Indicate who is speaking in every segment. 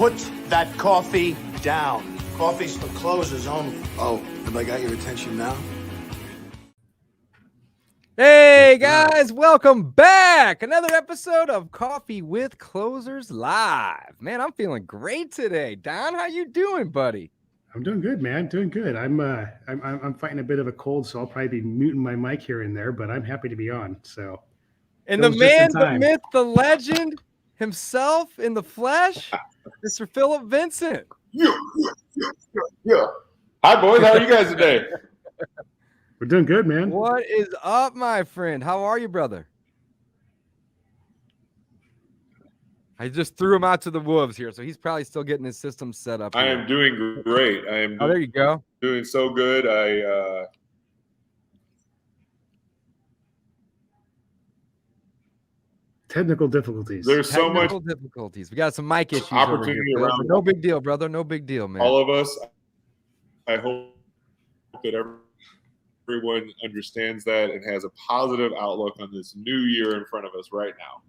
Speaker 1: Put that coffee down. Coffee's for closers only.
Speaker 2: Oh, have I got your attention now?
Speaker 3: Hey guys, welcome back. Another episode of Coffee with Closers Live. Man, I'm feeling great today. Don, how you doing, buddy?
Speaker 4: I'm doing good, man. Doing good. I'm fighting a bit of a cold, so I'll probably be muting my mic here and there, but I'm happy to be on. So,
Speaker 3: and the man, the myth, the legend himself in the flesh, Mr. Philip Vincent.
Speaker 5: Yeah. Hi, boys. How are you guys today?
Speaker 4: We're doing good, man.
Speaker 3: What is up, my friend? How are you, brother? I just threw him out to the wolves here, so he's probably still getting his system set up.
Speaker 5: I am doing great.
Speaker 3: Oh, there you go.
Speaker 5: Doing so good.
Speaker 4: Technical difficulties.
Speaker 5: There's so much
Speaker 3: difficulties. We got some mic issues.
Speaker 5: Opportunity
Speaker 3: over here,
Speaker 5: around.
Speaker 3: No big deal, brother. No big deal, man.
Speaker 5: All of us. I hope that everyone understands that and has a positive outlook on this new year in front of us right now.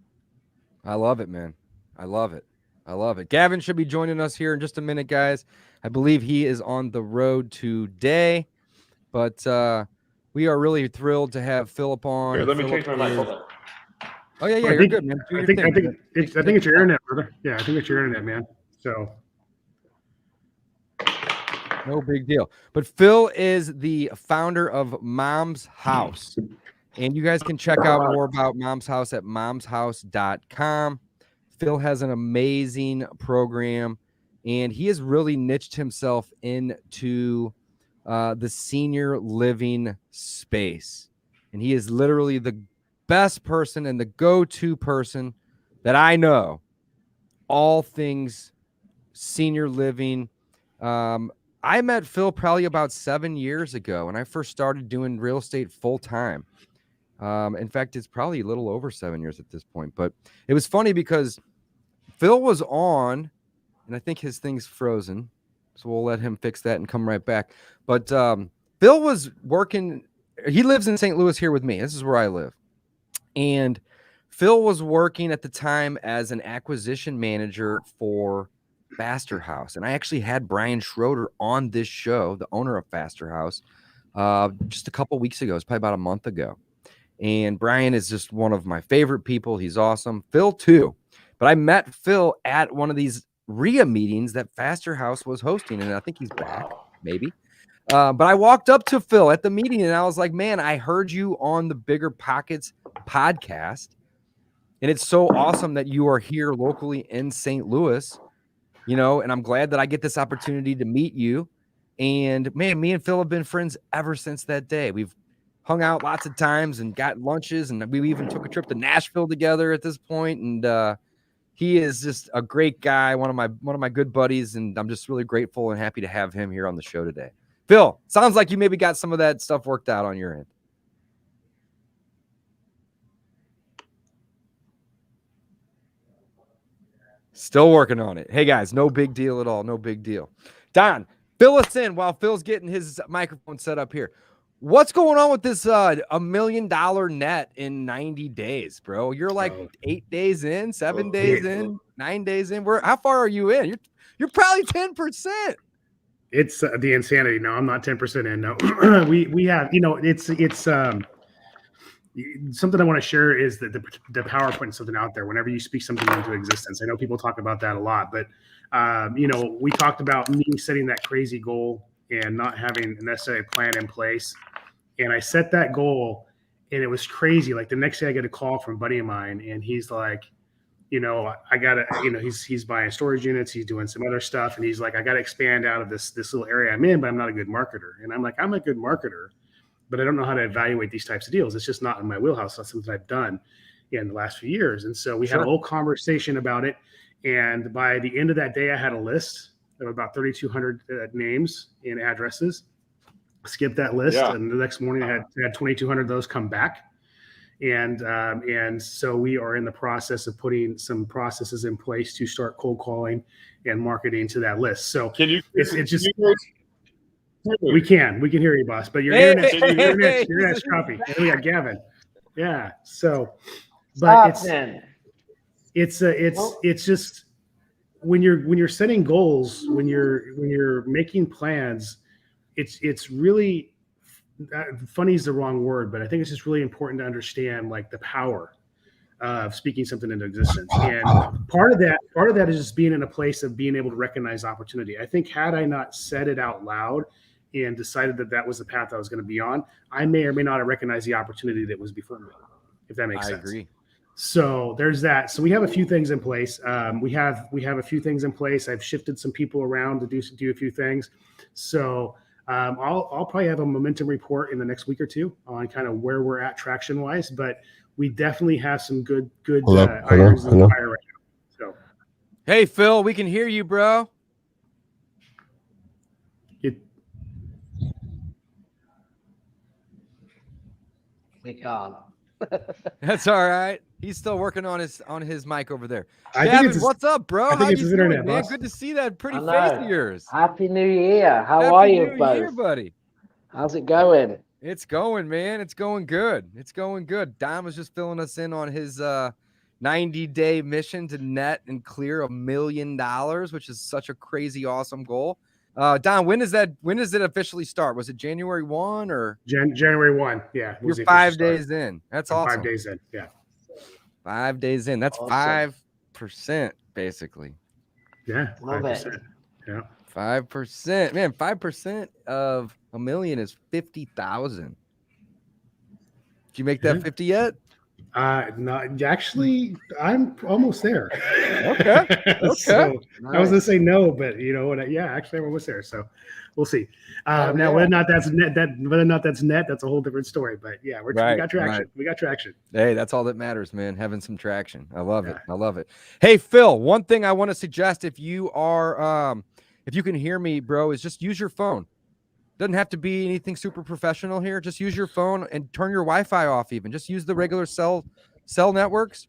Speaker 3: I love it, man. I love it. I love it. Gavin should be joining us here in just a minute, guys. I believe he is on the road today, but we are really thrilled to have Philip on.
Speaker 5: Here, let me change my mic. Hold on.
Speaker 3: Oh yeah, you're good, man.
Speaker 4: I think it's your internet, brother. Yeah, I think it's your internet, man. So
Speaker 3: no big deal. But Phil is the founder of Mom's House, and you guys can check out more about Mom's House at momshouse.com. Phil has an amazing program, and he has really niched himself into the senior living space, and he is literally the best person and the go-to person that I know, all things senior living. I met Phil probably about 7 years ago when I first started doing real estate full-time. In fact, it's probably a little over 7 years at this point, but it was funny because Phil was on, and I think his thing's frozen, so we'll let him fix that and come right back. But Phil was working. He lives in St. Louis here with me. This is where I live. And Phil was working at the time as an acquisition manager for Faster House. And I actually had Brian Schroeder on this show, the owner of Faster House, just a couple weeks ago. It's probably about a month ago. And Brian is just one of my favorite people. He's awesome. Phil, too. But I met Phil at one of these RIA meetings that Faster House was hosting. And I think he's back, maybe. But I walked up to Phil at the meeting and I was like, man, I heard you on the Bigger Pockets podcast. And it's so awesome that you are here locally in St. Louis, you know, and I'm glad that I get this opportunity to meet you. And man, me and Phil have been friends ever since that day. We've hung out lots of times and got lunches, and we even took a trip to Nashville together at this point. And he is just a great guy, one of my good buddies, and I'm just really grateful and happy to have him here on the show today. Phil, sounds like you maybe got some of that stuff worked out on your end. Still working on it. Hey, guys, no big deal at all. No big deal. Don, fill us in while Phil's getting his microphone set up here. What's going on with this $1 million net in 90 days, bro? You're like 8 days in, 7 days in, 9 days in. How far are you in? You're probably 10%.
Speaker 4: it's the insanity. No, I'm not 10% in. No, we have, you know, it's something I want to share is that the power of putting something out there whenever you speak something into existence. I know people talk about that a lot, but you know, we talked about me setting that crazy goal and not having necessarily a plan in place. And I set that goal and it was crazy. Like the next day I get a call from a buddy of mine and he's like, you know, I gotta, you know, he's buying storage units, he's doing some other stuff. And he's like, I gotta expand out of this little area I'm in, but I'm not a good marketer. And I'm like, I'm a good marketer, but I don't know how to evaluate these types of deals. It's just not in my wheelhouse. That's something I've done in the last few years. And so we had a whole conversation about it. And by the end of that day, I had a list of about 3,200 names and addresses. Skipped that list. Yeah. And the next morning I had 2,200 of those come back. And so we are in the process of putting some processes in place to start cold calling and marketing to that list. So
Speaker 5: can you,
Speaker 4: it's just, we can hear you, boss, but your internet's choppy. And we got Gavin. Yeah. So, but it's just, when you're setting goals, when you're making plans, it's really funny is the wrong word, but I think it's just really important to understand like the power of speaking something into existence. And part of that is just being in a place of being able to recognize opportunity. I think had I not said it out loud and decided that that was the path I was going to be on, I may or may not have recognized the opportunity that was before me, if that makes sense.
Speaker 3: I agree.
Speaker 4: So there's that. So we have a few things in place. We have a few things in place. I've shifted some people around to do a few things. So I'll probably have a momentum report in the next week or two on kind of where we're at traction wise, but we definitely have some good irons in the fire right now. So,
Speaker 3: hey Phil, we can hear you, bro.
Speaker 6: We can't.
Speaker 3: That's all right. He's still working on his mic over there.
Speaker 4: I think
Speaker 3: Gavin,
Speaker 4: it's
Speaker 3: what's up, bro? How you
Speaker 4: his
Speaker 3: doing,
Speaker 4: internet,
Speaker 3: man?
Speaker 4: boss.
Speaker 3: Good to see that pretty
Speaker 6: I
Speaker 3: face
Speaker 6: know.
Speaker 3: of yours.
Speaker 6: Happy New Year. How
Speaker 3: Happy
Speaker 6: are you
Speaker 3: New
Speaker 6: both?
Speaker 3: Year, buddy.
Speaker 6: How's it going?
Speaker 3: It's going, man. It's going good. It's going good. Don was just filling us in on his 90-day mission to net and clear $1 million, which is such a crazy, awesome goal. Don, when does it officially start? Was it January 1 or
Speaker 4: January 1? Yeah.
Speaker 3: you're 5 days in? That's
Speaker 4: I'm
Speaker 3: awesome.
Speaker 4: 5 days in. Yeah.
Speaker 3: 5 days in. That's
Speaker 6: Awesome.
Speaker 3: 5%, basically.
Speaker 4: Yeah.
Speaker 6: Love
Speaker 4: 5%.
Speaker 6: it.
Speaker 4: Yeah.
Speaker 3: 5%. Man, 5% of $1 million is 50,000. Did you make that 50 yet?
Speaker 4: Not actually. I'm almost there.
Speaker 3: Okay.
Speaker 4: So
Speaker 6: Nice.
Speaker 4: I was gonna say no, but you know what? Yeah, actually, I'm almost there. So we'll see. Now,
Speaker 6: yeah.
Speaker 4: whether or not that's net, that's a whole different story. But yeah, we got traction.
Speaker 3: Right.
Speaker 4: We got traction.
Speaker 3: Hey, that's all that matters, man. Having some traction. I love it. I love it. Hey, Phil, one thing I want to suggest if you are, if you can hear me, bro, is just use your phone. Doesn't have to be anything super professional here. Just use your phone and turn your Wi-Fi off even. Just use the regular cell networks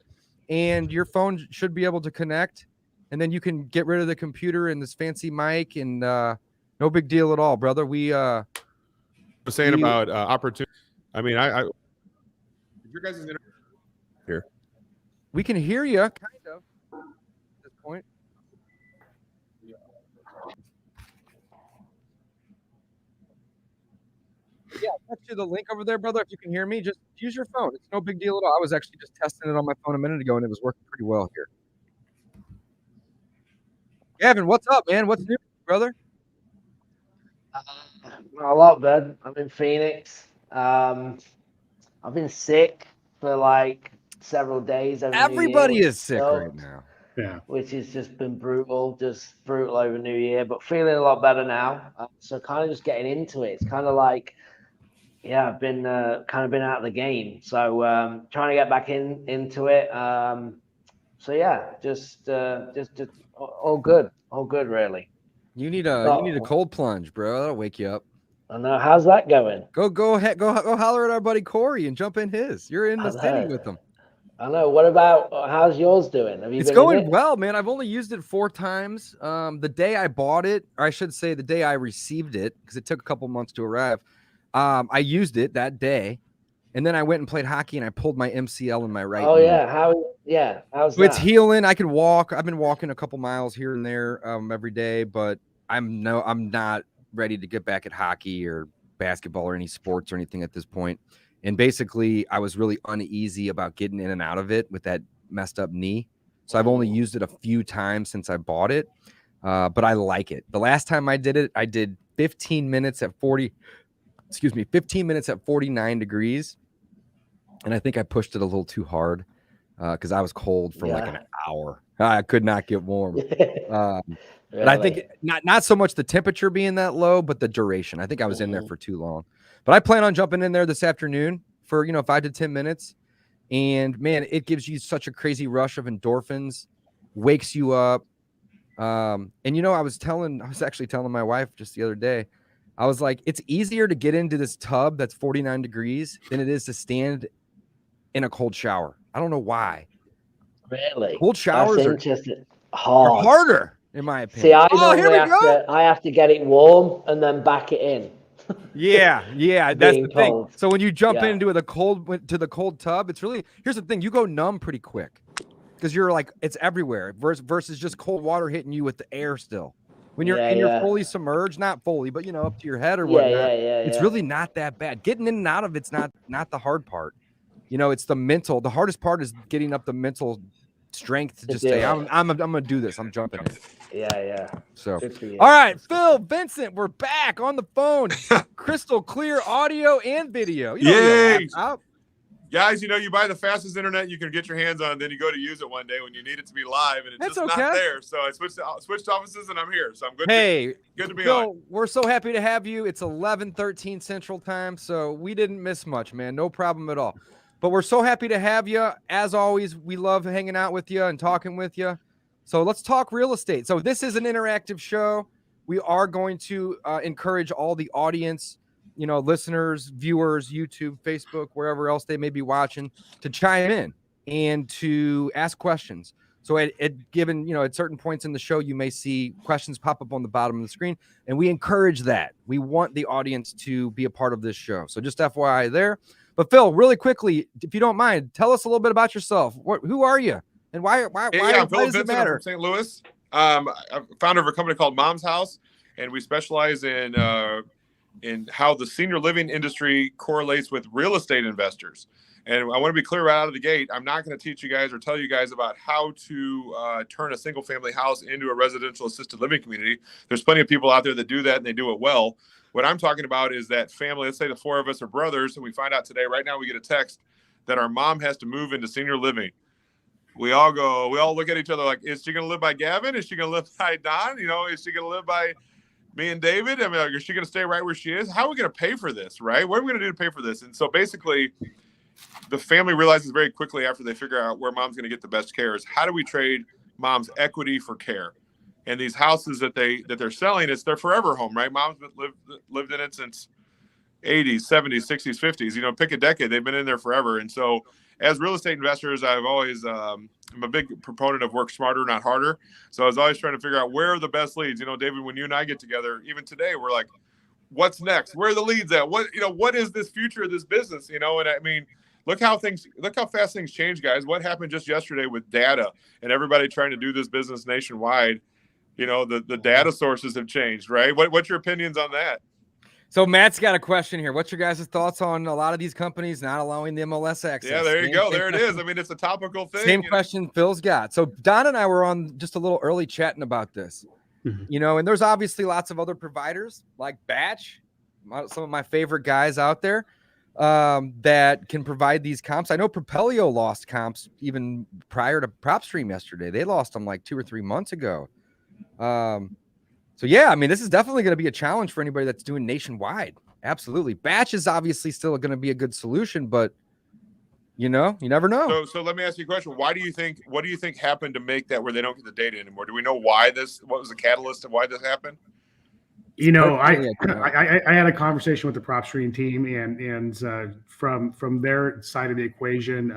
Speaker 3: and your phone should be able to connect. And then you can get rid of the computer and this fancy mic and no big deal at all, brother. We
Speaker 5: was saying about opportunity. I mean, I your guys' internet here.
Speaker 3: we can hear you kind of at this point. Yeah, I got you the link over there, brother. If you can hear me, just use your phone. It's no big deal at all. I was actually just testing it on my phone a minute ago, and it was working pretty well here. Gavin, what's up, man? What's new, brother?
Speaker 6: Not a lot, bud. I'm in Phoenix. I've been sick for like several days. Over New Year,
Speaker 3: Everybody
Speaker 6: which
Speaker 3: is sick
Speaker 6: sucked,
Speaker 3: right now.
Speaker 4: Yeah.
Speaker 6: which has just been brutal over New Year, but feeling a lot better now. So kind of just getting into it. It's kind of like, yeah, I've been kind of been out of the game. So trying to get back into it. So yeah, just all good, really.
Speaker 3: You need a cold plunge, bro. That'll wake you up.
Speaker 6: I know. How's that going?
Speaker 3: Go ahead, go holler at our buddy Corey and jump in his. You're in the city with him.
Speaker 6: I know. What about how's yours doing? Have you
Speaker 3: It's
Speaker 6: been in
Speaker 3: going
Speaker 6: it?
Speaker 3: well, man. I've only used it 4 times. The day I bought it, or I should say the day I received it, because it took a couple months to arrive. I used it that day, and then I went and played hockey, and I pulled my MCL in my right knee.
Speaker 6: How's
Speaker 3: So it's
Speaker 6: that?
Speaker 3: healing. I can walk. I've been walking a couple miles here and there every day, but I'm not ready to get back at hockey or basketball or any sports or anything at this point. And basically, I was really uneasy about getting in and out of it with that messed up knee. So I've only used it a few times since I bought it, but I like it. The last time I did it, I did 15 minutes at 49 degrees. And I think I pushed it a little too hard because I was cold for like an hour. I could not get warm. But I think not so much the temperature being that low, but the duration. I think I was in there for too long. But I plan on jumping in there this afternoon for 5 to 10 minutes. And man, it gives you such a crazy rush of endorphins, wakes you up. And I was actually telling my wife just the other day, I was like, it's easier to get into this tub that's 49 degrees than it is to stand in a cold shower. I don't know why.
Speaker 6: Really?
Speaker 3: Cold showers are
Speaker 6: harder,
Speaker 3: in my opinion.
Speaker 6: See, I have to get it warm and then back it in.
Speaker 3: Yeah, that's the thing.
Speaker 6: Cold.
Speaker 3: So when you jump into the cold tub, it's really, here's the thing, you go numb pretty quick. because you're like, it's everywhere versus just cold water hitting you with the air still. When you're fully submerged, not fully, but up to your head or whatnot, it's really not that bad. Getting in and out of it's not the hard part. It's the mental. The hardest part is getting up the mental strength to just say, I'm gonna do this. I'm jumping in.
Speaker 6: Yeah.
Speaker 3: So, all right, Phil, Vincent, we're back on the phone. Crystal clear audio and video.
Speaker 5: Yay! Guys, you buy the fastest internet you can get your hands on, then you go to use it one day when you need it to be live, and it's not there. So I switched offices, and I'm here. So I'm good. Good to be on.
Speaker 3: We're so happy to have you. It's 11:13 Central Time, so we didn't miss much, man. No problem at all. But we're so happy to have you. As always, we love hanging out with you and talking with you. So let's talk real estate. So this is an interactive show. We are going to encourage all the audience, listeners, viewers, YouTube, Facebook, wherever else they may be watching, to chime in and to ask questions. So at certain points in the show, you may see questions pop up on the bottom of the screen, and we encourage that. We want the audience to be a part of this show. So just FYI there. But Phil, really quickly, if you don't mind, tell us a little bit about yourself. Who are you, and why does it matter?
Speaker 5: I'm from St. Louis. I'm founder of a company called Mom's House, and we specialize in how the senior living industry correlates with real estate investors. And I want to be clear right out of the gate. I'm not going to teach you guys or tell you guys about how to turn a single family house into a residential assisted living community. There's plenty of people out there that do that, and they do it well. What I'm talking about is that family, let's say the four of us are brothers, and we find out today, right now we get a text that our mom has to move into senior living. We all look at each other like, is she going to live by Gavin? Is she going to live by Don? Is she going to live by me and David? I mean, is she going to stay right where she is? How are we going to pay for this, right? What are we going to do to pay for this? And so basically, the family realizes very quickly after they figure out where mom's going to get the best care is, how do we trade mom's equity for care? And these houses that they're selling, it's their forever home, right? Mom's lived in it since 80s, 70s, 60s, 50s. Pick a decade. They've been in there forever. And so as real estate investors, I've always I'm a big proponent of work smarter, not harder. So I was always trying to figure out where are the best leads. David, when you and I get together, even today, we're like, what's next? Where are the leads at? What is this future of this business? And I mean, look how fast things change, guys. What happened just yesterday with data and everybody trying to do this business nationwide? The data sources have changed, right? What's your opinions on that?
Speaker 3: So Matt's got a question here. What's your guys' thoughts on a lot of these companies not allowing the MLS access?
Speaker 5: Yeah, there you go. There it is. I mean, it's a topical thing.
Speaker 3: Same question Phil's got. So Don and I were on just a little early chatting about this, and there's obviously lots of other providers like Batch, some of my favorite guys out there that can provide these comps. I know Propelio lost comps even prior to PropStream yesterday. They lost them like 2 or 3 months ago. So yeah, I mean, this is definitely going to be a challenge for anybody that's doing nationwide. Absolutely. Batch is obviously still going to be a good solution, but you never know.
Speaker 5: So let me ask you a question. What do you think happened to make that where they don't get the data anymore? Do we know what was the catalyst of why this happened?
Speaker 4: I had a conversation with the PropStream team and from their side of the equation,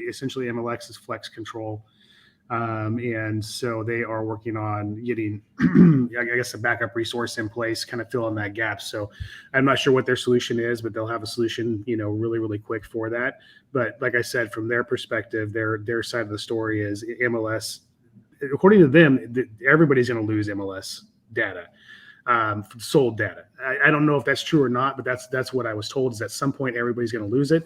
Speaker 4: essentially MLX is flex control. And so they are working on getting, I guess, a backup resource in place, kind of fill in that gap. So I'm not sure what their solution is, but they'll have a solution, really, really quick for that. But like I said, from their perspective, their side of the story is MLS. According to them, everybody's going to lose MLS data, sold data. I don't know if that's true or not, but that's what I was told, is at some point everybody's going to lose it.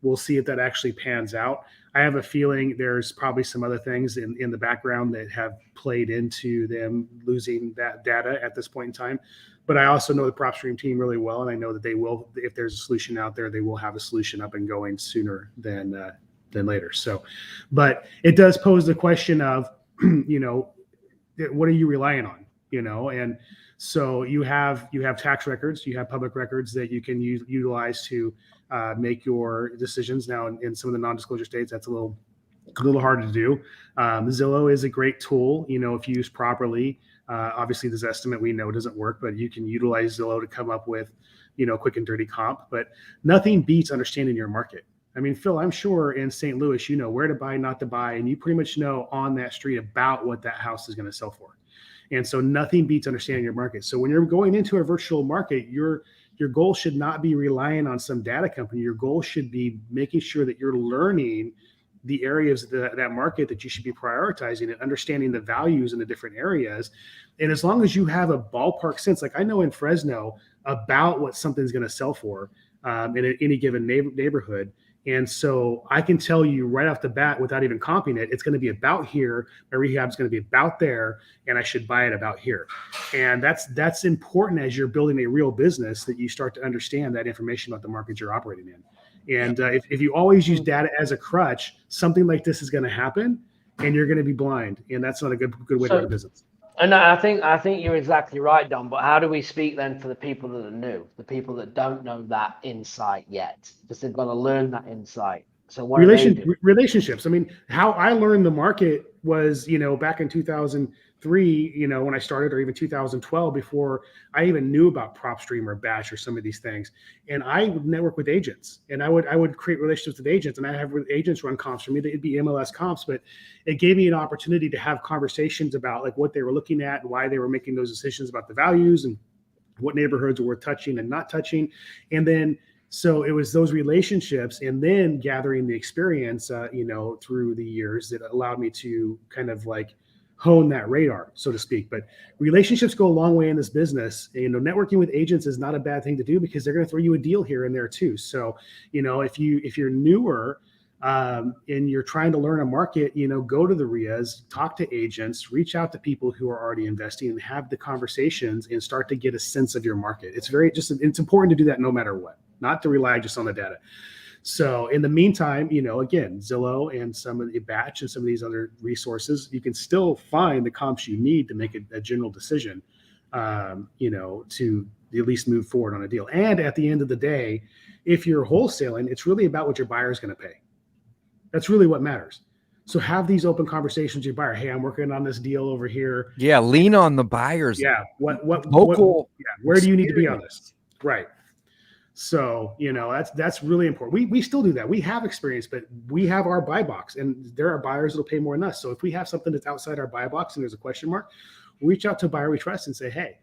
Speaker 4: We'll see if that actually pans out. I have a feeling there's probably some other things in the background that have played into them losing that data at this point in time. But I also know the PropStream team really well, and I know that they will, if there's a solution out there, they will have a solution up and going sooner than later. So, but it does pose the question of, what are you relying on? And so you have tax records, you have public records that you can utilize to make your decisions. Now, in some of the non-disclosure states, that's a little hard to do. Zillow is a great tool, if used properly. Obviously, this estimate we know doesn't work, but you can utilize Zillow to come up with, quick and dirty comp. But nothing beats understanding your market. I mean, Phil, I'm sure in St. Louis, you know where to buy, not to buy, and you pretty much know on that street about what that house is going to sell for. And so nothing beats understanding your market. So when you're going into a virtual market, your goal should not be relying on some data company. Your goal should be making sure that you're learning the areas that market that you should be prioritizing and understanding the values in the different areas. And as long as you have a ballpark sense, like I know in Fresno about what something's going to sell for in any given neighborhood. And so I can tell you right off the bat without even comping it, it's going to be about here. My rehab is going to be about there, and I should buy it about here. And that's important as you're building a real business, that you start to understand that information about the market you're operating in. And if you always use data as a crutch, something like this is going to happen, and you're going to be blind. And that's not a good way to run a business.
Speaker 6: And I think you're exactly right, Don. But how do we speak then for the people that are new, the people that don't know that insight yet, because they've got to learn that insight? So what
Speaker 4: relationships. I mean, how I learned the market was, back in 2003, when I started, or even 2012, before I even knew about PropStream or Batch or some of these things. And I would network with agents, and I would create relationships with agents, and I have agents run comps for me. It'd be MLS comps, but it gave me an opportunity to have conversations about like what they were looking at and why they were making those decisions about the values and what neighborhoods were worth touching and not touching. And then so it was those relationships, and then gathering the experience, through the years, that allowed me to kind of like hone that radar, so to speak. But relationships go a long way in this business. Networking with agents is not a bad thing to do, because they're going to throw you a deal here and there too. So, if you're newer and you're trying to learn a market, go to the RIAs, talk to agents, reach out to people who are already investing, and have the conversations and start to get a sense of your market. It's important to do that no matter what, not to rely just on the data. So in the meantime, again, Zillow and some of the Batch and some of these other resources, you can still find the comps you need to make a general decision, to at least move forward on a deal. And at the end of the day, if you're wholesaling, it's really about what your buyer is going to pay. That's really what matters. So have these open conversations with your buyer. Hey, I'm working on this deal over here.
Speaker 3: Yeah, lean on the buyers.
Speaker 4: Yeah, what
Speaker 3: local?
Speaker 4: Where do you need to be on this? Right. So, that's really important. We still do that. We have experience, but we have our buy box, and there are buyers that'll pay more than us. So if we have something that's outside our buy box and there's a question mark, we'll reach out to a buyer we trust and say, hey,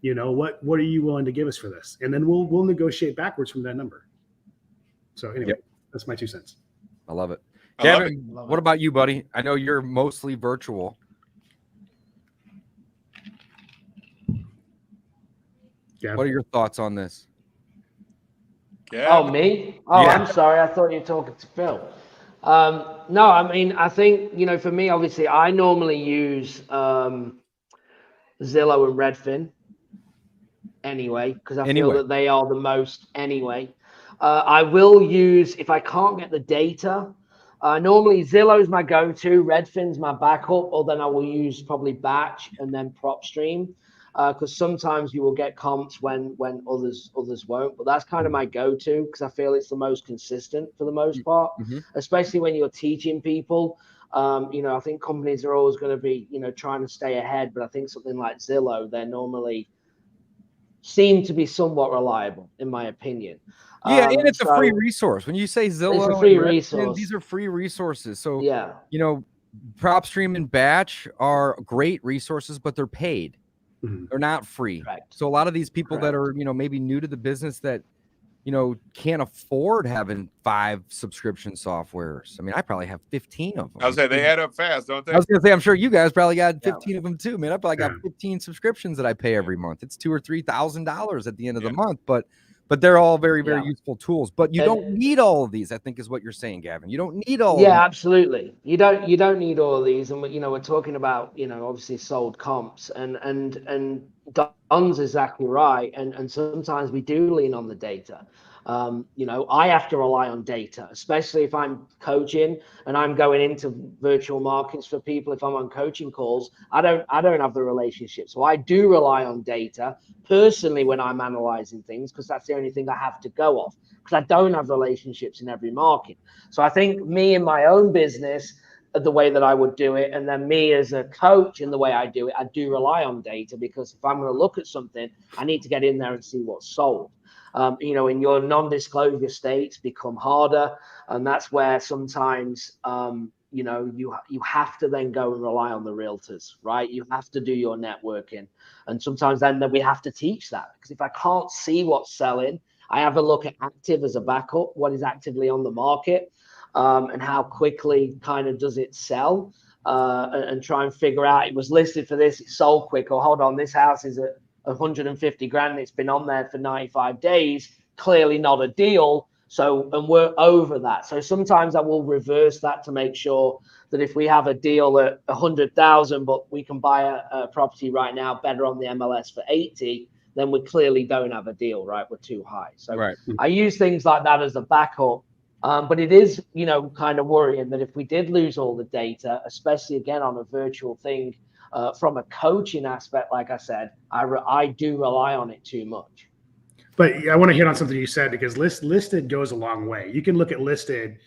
Speaker 4: what are you willing to give us for this? And then we'll negotiate backwards from that number. So anyway, That's my 2 cents.
Speaker 3: I love it. Gavin, what about you, buddy? I know you're mostly virtual. Gavin. What are your thoughts on this?
Speaker 6: Oh, me? Oh, yeah. I'm sorry. I thought you were talking to Phil. No, I mean, I think, for me, obviously, I normally use Zillow and Redfin anyway, because I feel that they are the most anyway. I will use, if I can't get the data, normally Zillow's my go-to, Redfin's my backup, or then I will use probably Batch and then PropStream. Because sometimes you will get comps when others won't, but that's kind of my go-to, because I feel it's the most consistent for the most part, especially when you're teaching people. I think companies are always going to be, trying to stay ahead, but I think something like Zillow, they normally seem to be somewhat reliable, in my opinion.
Speaker 3: Yeah, and it's a free resource. When you say Zillow,
Speaker 6: it's a free resource.
Speaker 3: These are free resources. So
Speaker 6: yeah,
Speaker 3: PropStream and Batch are great resources, but they're paid. They're not free. Correct. So a lot of these people that are, maybe new to the business that, can't afford having 5 subscription softwares. I mean, I probably have 15 of them.
Speaker 5: I was saying they add up fast, don't they?
Speaker 3: I was going to say, I'm sure you guys probably got 15 of them too, man. I probably got 15 subscriptions that I pay every month. It's $2,000 or $3,000 at the end of the month, but they're all very, very useful tools. But you don't need all of these, I think, is what you're saying, Gavin. You don't need all of them.
Speaker 6: Yeah, absolutely. You don't need all of these. And we're talking about, obviously sold comps, and Don's exactly right. And sometimes we do lean on the data. I have to rely on data, especially if I'm coaching and I'm going into virtual markets for people. If I'm on coaching calls, I don't have the relationship. So I do rely on data personally when I'm analyzing things, because that's the only thing I have to go off, because I don't have relationships in every market. So I think me in my own business, the way that I would do it, and then me as a coach in the way I do it, I do rely on data, because if I'm going to look at something, I need to get in there and see what's sold. In your non-disclosure states become harder, and that's where sometimes you have to then go and rely on the realtors, right? You have to do your networking, and sometimes then we have to teach that, because if I can't see what's selling, I have a look at active as a backup, what is actively on the market. and how quickly kind of does it sell, and try and figure out it was listed for this, it sold quick, or hold on, this house is at 150 grand, it's been on there for 95 days, clearly not a deal. So, and we're over that. So sometimes I will reverse that to make sure that if we have a deal at 100,000, but we can buy a property right now better on the MLS for 80, then we clearly don't have a deal, right? We're too high. So
Speaker 3: Right.
Speaker 6: I use things like that as a backup. But it is, kind of worrying that if we did lose all the data, especially again on a virtual thing, from a coaching aspect, like I said, I do rely on it too much.
Speaker 4: But I want to hit on something you said, because listed goes a long way. You can look at listed,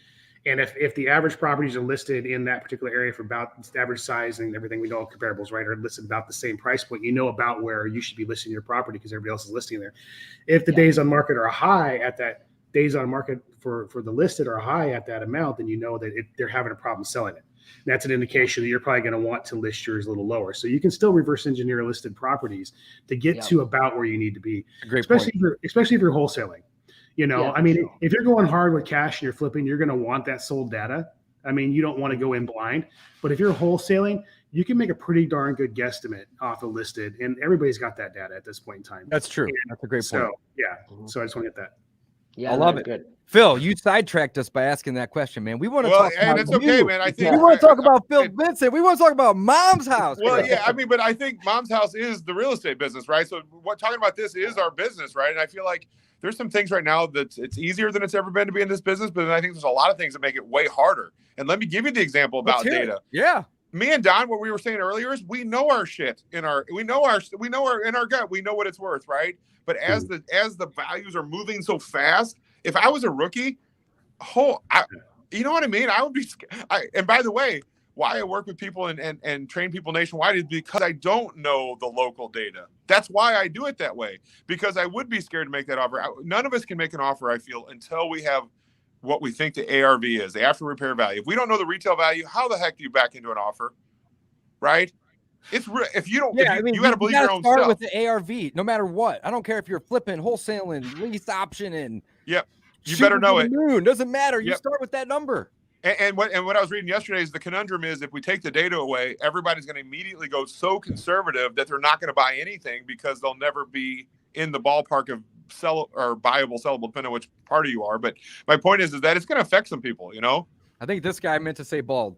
Speaker 4: and if the average properties are listed in that particular area for about average size and everything, we know comparables, right, are listed about the same price point. You know about where you should be listing your property because everybody else is listing there. If the days on market are high at that, days on market for the listed are high at that amount, then you know that they're having a problem selling it. And that's an indication that you're probably going to want to list yours a little lower. So you can still reverse engineer listed properties to get to about where you need to be, especially if you're wholesaling. I mean, if you're going hard with cash and you're flipping, you're going to want that sold data. I mean, you don't want to go in blind. But if you're wholesaling, you can make a pretty darn good guesstimate off of listed, and everybody's got that data at this point in time.
Speaker 3: That's true. That's a great point.
Speaker 4: So I just want to hit that.
Speaker 6: Yeah,
Speaker 3: I love it.
Speaker 6: Good.
Speaker 3: Phil, you sidetracked us by asking that question, man. We want to talk
Speaker 5: and
Speaker 3: about
Speaker 5: it's okay, man. I think
Speaker 3: we want to talk about Phil Vincent. We want to talk about Mom's House.
Speaker 5: Well, yeah, I mean, but I think Mom's House is the real estate business, right? So talking about this is our business, right? And I feel like there's some things right now that it's easier than it's ever been to be in this business, but then I think there's a lot of things that make it way harder. And let me give you the example about data.
Speaker 3: Yeah.
Speaker 5: Me and Don, what we were saying earlier is we know our shit in our gut. We know what it's worth, right? But as the values are moving so fast, if I was a rookie, you know what I mean? I would be. And by the way, why I work with people and train people nationwide is because I don't know the local data. That's why I do it that way, because I would be scared to make that offer. None of us can make an offer, I feel, until we have what we think the ARV is, the after repair value. If we don't know the retail value, how the heck do you back into an offer, right? If you don't, you got to believe your own
Speaker 3: start
Speaker 5: stuff.
Speaker 3: with the ARV, no matter what. I don't care if you're flipping, wholesaling, lease optioning.
Speaker 5: Yep, you better know it.
Speaker 3: Doesn't matter. You start with that number.
Speaker 5: And what I was reading yesterday is the conundrum is if we take the data away, everybody's going to immediately go so conservative that they're not going to buy anything because they'll never be in the ballpark of sell or buyable, sellable, depending on which party you are. But my point is that it's going to affect some people,
Speaker 3: I think this guy meant to say bald,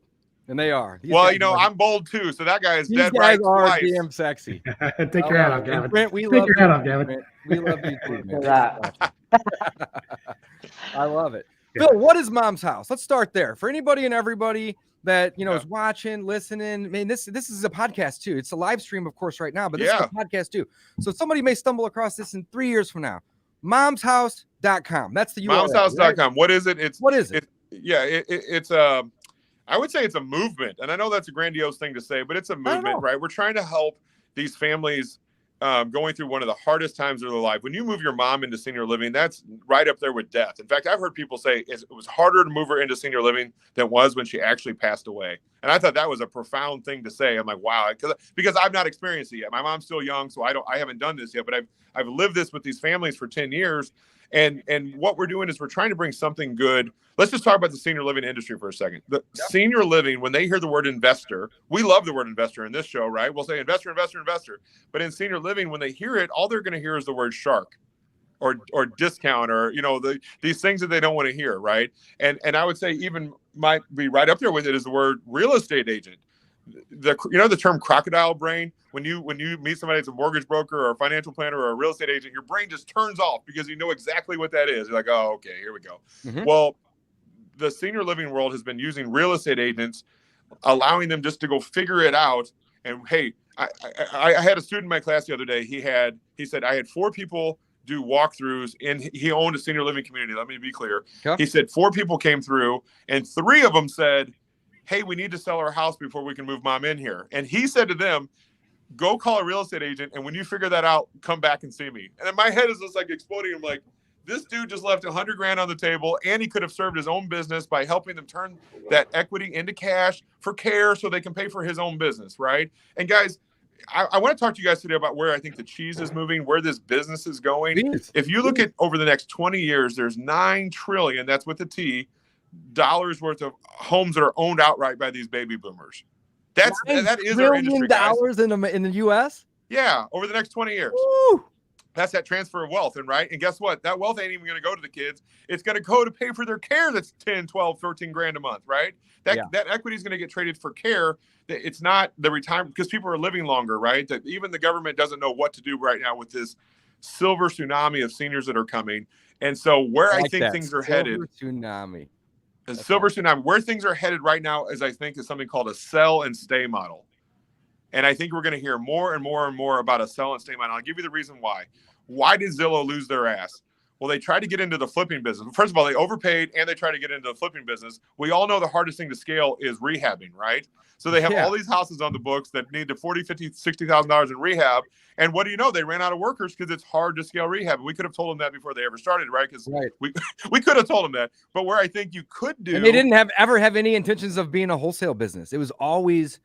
Speaker 3: and they are.
Speaker 5: I'm bold too, so that guy is dead right twice.
Speaker 3: These guys are damn sexy.
Speaker 4: Take your hat off, Gavin.
Speaker 3: Brent, we
Speaker 4: Take
Speaker 3: love
Speaker 4: your hat off, Gavin.
Speaker 3: We love you too, man.
Speaker 6: That.
Speaker 3: I love it. Phil, what is Mom's House? Let's start there. For anybody and everybody that is watching, listening. I mean, this is a podcast too. It's a live stream, of course, right now, but this is a podcast too. So somebody may stumble across this in 3 years from now. Momshouse.com. That's the URL.
Speaker 5: Momshouse.com.
Speaker 3: Right?
Speaker 5: What is it?
Speaker 3: What is it?
Speaker 5: It's I would say it's a movement, and I know that's a grandiose thing to say, but it's a movement, right? We're trying to help these families going through one of the hardest times of their life. When you move your mom into senior living, that's right up there with death. In fact, I've heard people say it was harder to move her into senior living than it was when she actually passed away. And I thought that was a profound thing to say. I'm like, wow, because I've not experienced it yet. My mom's still young, so I haven't done this yet, but I've lived this with these families for 10 years. And what we're doing is we're trying to bring something good. Let's just talk about the senior living industry for a second. Senior living, when they hear the word investor, we love the word investor in this show, right? We'll say investor, investor, investor. But in senior living, when they hear it, all they're going to hear is the word shark or discount or, these things that they don't want to hear, right? And I would say even might be right up there with it is the word real estate agent. The term crocodile brain, when you meet somebody that's a mortgage broker or a financial planner or a real estate agent, your brain just turns off because you know exactly what that is. You're like, oh, okay, here we go. Mm-hmm. Well, the senior living world has been using real estate agents, allowing them just to go figure it out. And hey, I had a student in my class the other day. He said I had 4 people do walkthroughs, and he owned a senior living community. Let me be clear. Okay. He said 4 people came through, and 3 of them said, hey, we need to sell our house before we can move mom in here. And he said to them, go call a real estate agent, and when you figure that out, come back and see me. And in my head is just like exploding. I'm like, this dude just left $100,000 on the table, and he could have served his own business by helping them turn that equity into cash for care so they can pay for his own business, right? And guys, I want to talk to you guys today about where I think the cheese is moving, where this business is going. Please. If you look at over the next 20 years, there's $9 trillion, that's with a T, worth of homes that are owned outright by these baby boomers. That is our industry, guys.
Speaker 3: $1 in the U.S.
Speaker 5: Yeah, over the next 20 years.
Speaker 3: Woo!
Speaker 5: That's that transfer of wealth. And guess what? That wealth ain't even going to go to the kids. It's going to go to pay for their care. That's 10, 12, 13 grand a month, right? That equity is going to get traded for care. It's not the retirement, because people are living longer, right? That even the government doesn't know what to do right now with this silver tsunami of seniors that are coming. And so where I think things are headed,
Speaker 3: tsunami.
Speaker 5: Tsunami, where things are headed right now is something called a sell and stay model. And I think we're going to hear more and more and more about a sell and stay model. I'll give you the reason why. Why did Zillow lose their ass? Well, they tried to get into the flipping business. First of all, they overpaid and they tried to get into the flipping business. We all know the hardest thing to scale is rehabbing, right? So they have all these houses on the books that need to $40,000, $50,000, $60,000 in rehab. And what do you know? They ran out of workers because it's hard to scale rehab. We could have told them that before they ever started, right? Because we could have told them that. But where I think you could do.
Speaker 3: And they didn't ever have any intentions of being a wholesale business. It was always,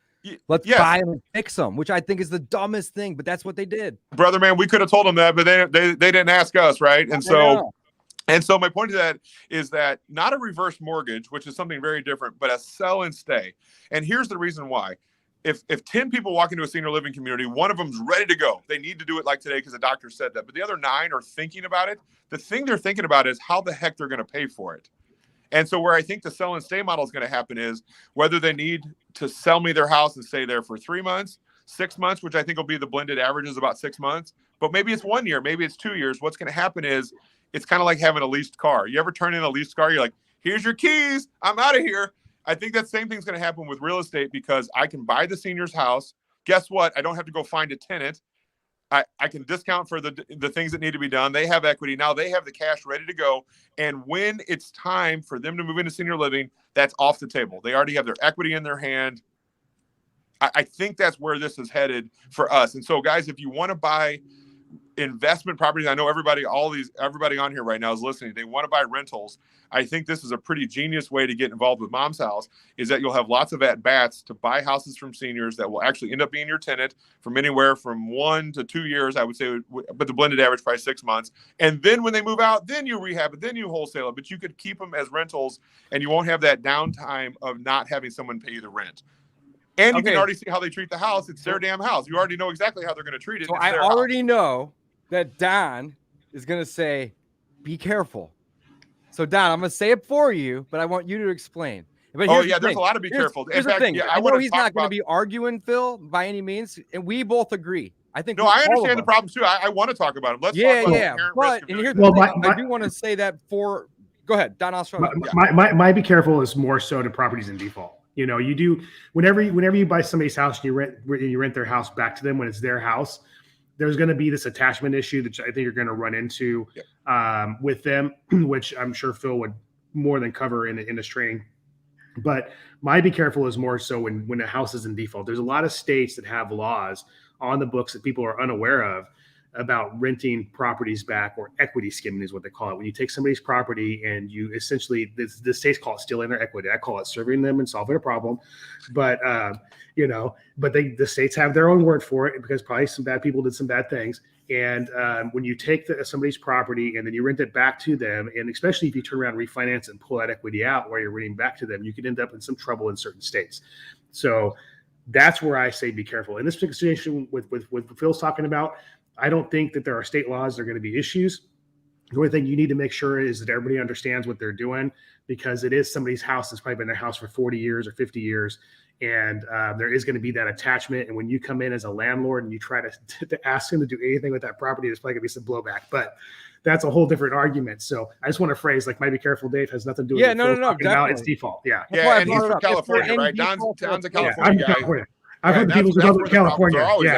Speaker 3: let's buy them and fix them, which I think is the dumbest thing. But that's what they did. Brother,
Speaker 5: man, we could have told them that, but they didn't ask us, right? And so my point to that is that not a reverse mortgage, which is something very different, but a sell and stay. And here's the reason why. If 10 people walk into a senior living community, one of them's ready to go. They need to do it like today because the doctor said that. But the other 9 are thinking about it. The thing they're thinking about is how the heck they're going to pay for it. And so where I think the sell and stay model is going to happen is whether they need to sell me their house and stay there for 3 months, 6 months, which I think will be the blended average is about 6 months. But maybe it's 1 year, maybe it's 2 years. What's going to happen is it's kind of like having a leased car. You ever turn in a leased car? You're like, here's your keys. I'm out of here. I think that same thing's going to happen with real estate because I can buy the senior's house. Guess what? I don't have to go find a tenant. I can discount for the things that need to be done. They have equity. Now they have the cash ready to go. And when it's time for them to move into senior living, that's off the table. They already have their equity in their hand. I think that's where this is headed for us. And so, guys, if you want to buy investment properties, I know everybody on here right now is listening. They want to buy rentals. I think this is a pretty genius way to get involved with Mom's House, is that you'll have lots of at-bats to buy houses from seniors that will actually end up being your tenant from anywhere from 1 to 2 years, I would say, but the blended average probably 6 months. And then when they move out, then you rehab it, then you wholesale it, but you could keep them as rentals and you won't have that downtime of not having someone pay you the rent. And you can already see how they treat the house. It's their damn house. You already know exactly how they're going to treat it.
Speaker 3: So I already know that Don is going to say, be careful. So Don, I'm going to say it for you, but I want you to explain. But
Speaker 5: there's a lot to be careful.
Speaker 3: Here's the thing. I know he's not going to be arguing, Phil, by any means, and we both agree. I think.
Speaker 5: No, I understand the problems too. I want to talk about them. Let's talk about
Speaker 3: but and here's the thing. I do want to say that for. Go ahead, Don. I'll show you.
Speaker 4: My be careful is more so to properties in default. You know, you do whenever you buy somebody's house and you rent their house back to them when it's their house. There's going to be this attachment issue that I think you're going to run into with them, which I'm sure Phil would more than cover in this training. But my be careful is more so when a house is in default. There's a lot of states that have laws on the books that people are unaware of about renting properties back, or equity skimming is what they call it. When you take somebody's property and you essentially, the states call it stealing their equity. I call it serving them and solving a problem. But, the states have their own word for it because probably some bad people did some bad things. And when you take somebody's property and then you rent it back to them, and especially if you turn around and refinance and pull that equity out while you're renting back to them, you could end up in some trouble in certain states. So that's where I say be careful. In this particular situation with what Phil's talking about, I don't think that there are state laws that are going to be issues. The only thing you need to make sure is that everybody understands what they're doing, because it is somebody's house that's probably been their house for 40 years or 50 years. And there is going to be that attachment. And when you come in as a landlord and you try to ask them to do anything with that property, there's probably going to be some blowback. But that's a whole different argument. So I just want to phrase, like, might be careful, Dave, has nothing to do with about its default. Yeah.
Speaker 5: Yeah, and he's from California, right? Don's a California guy.
Speaker 4: California. I've heard people who live in California.
Speaker 5: Always,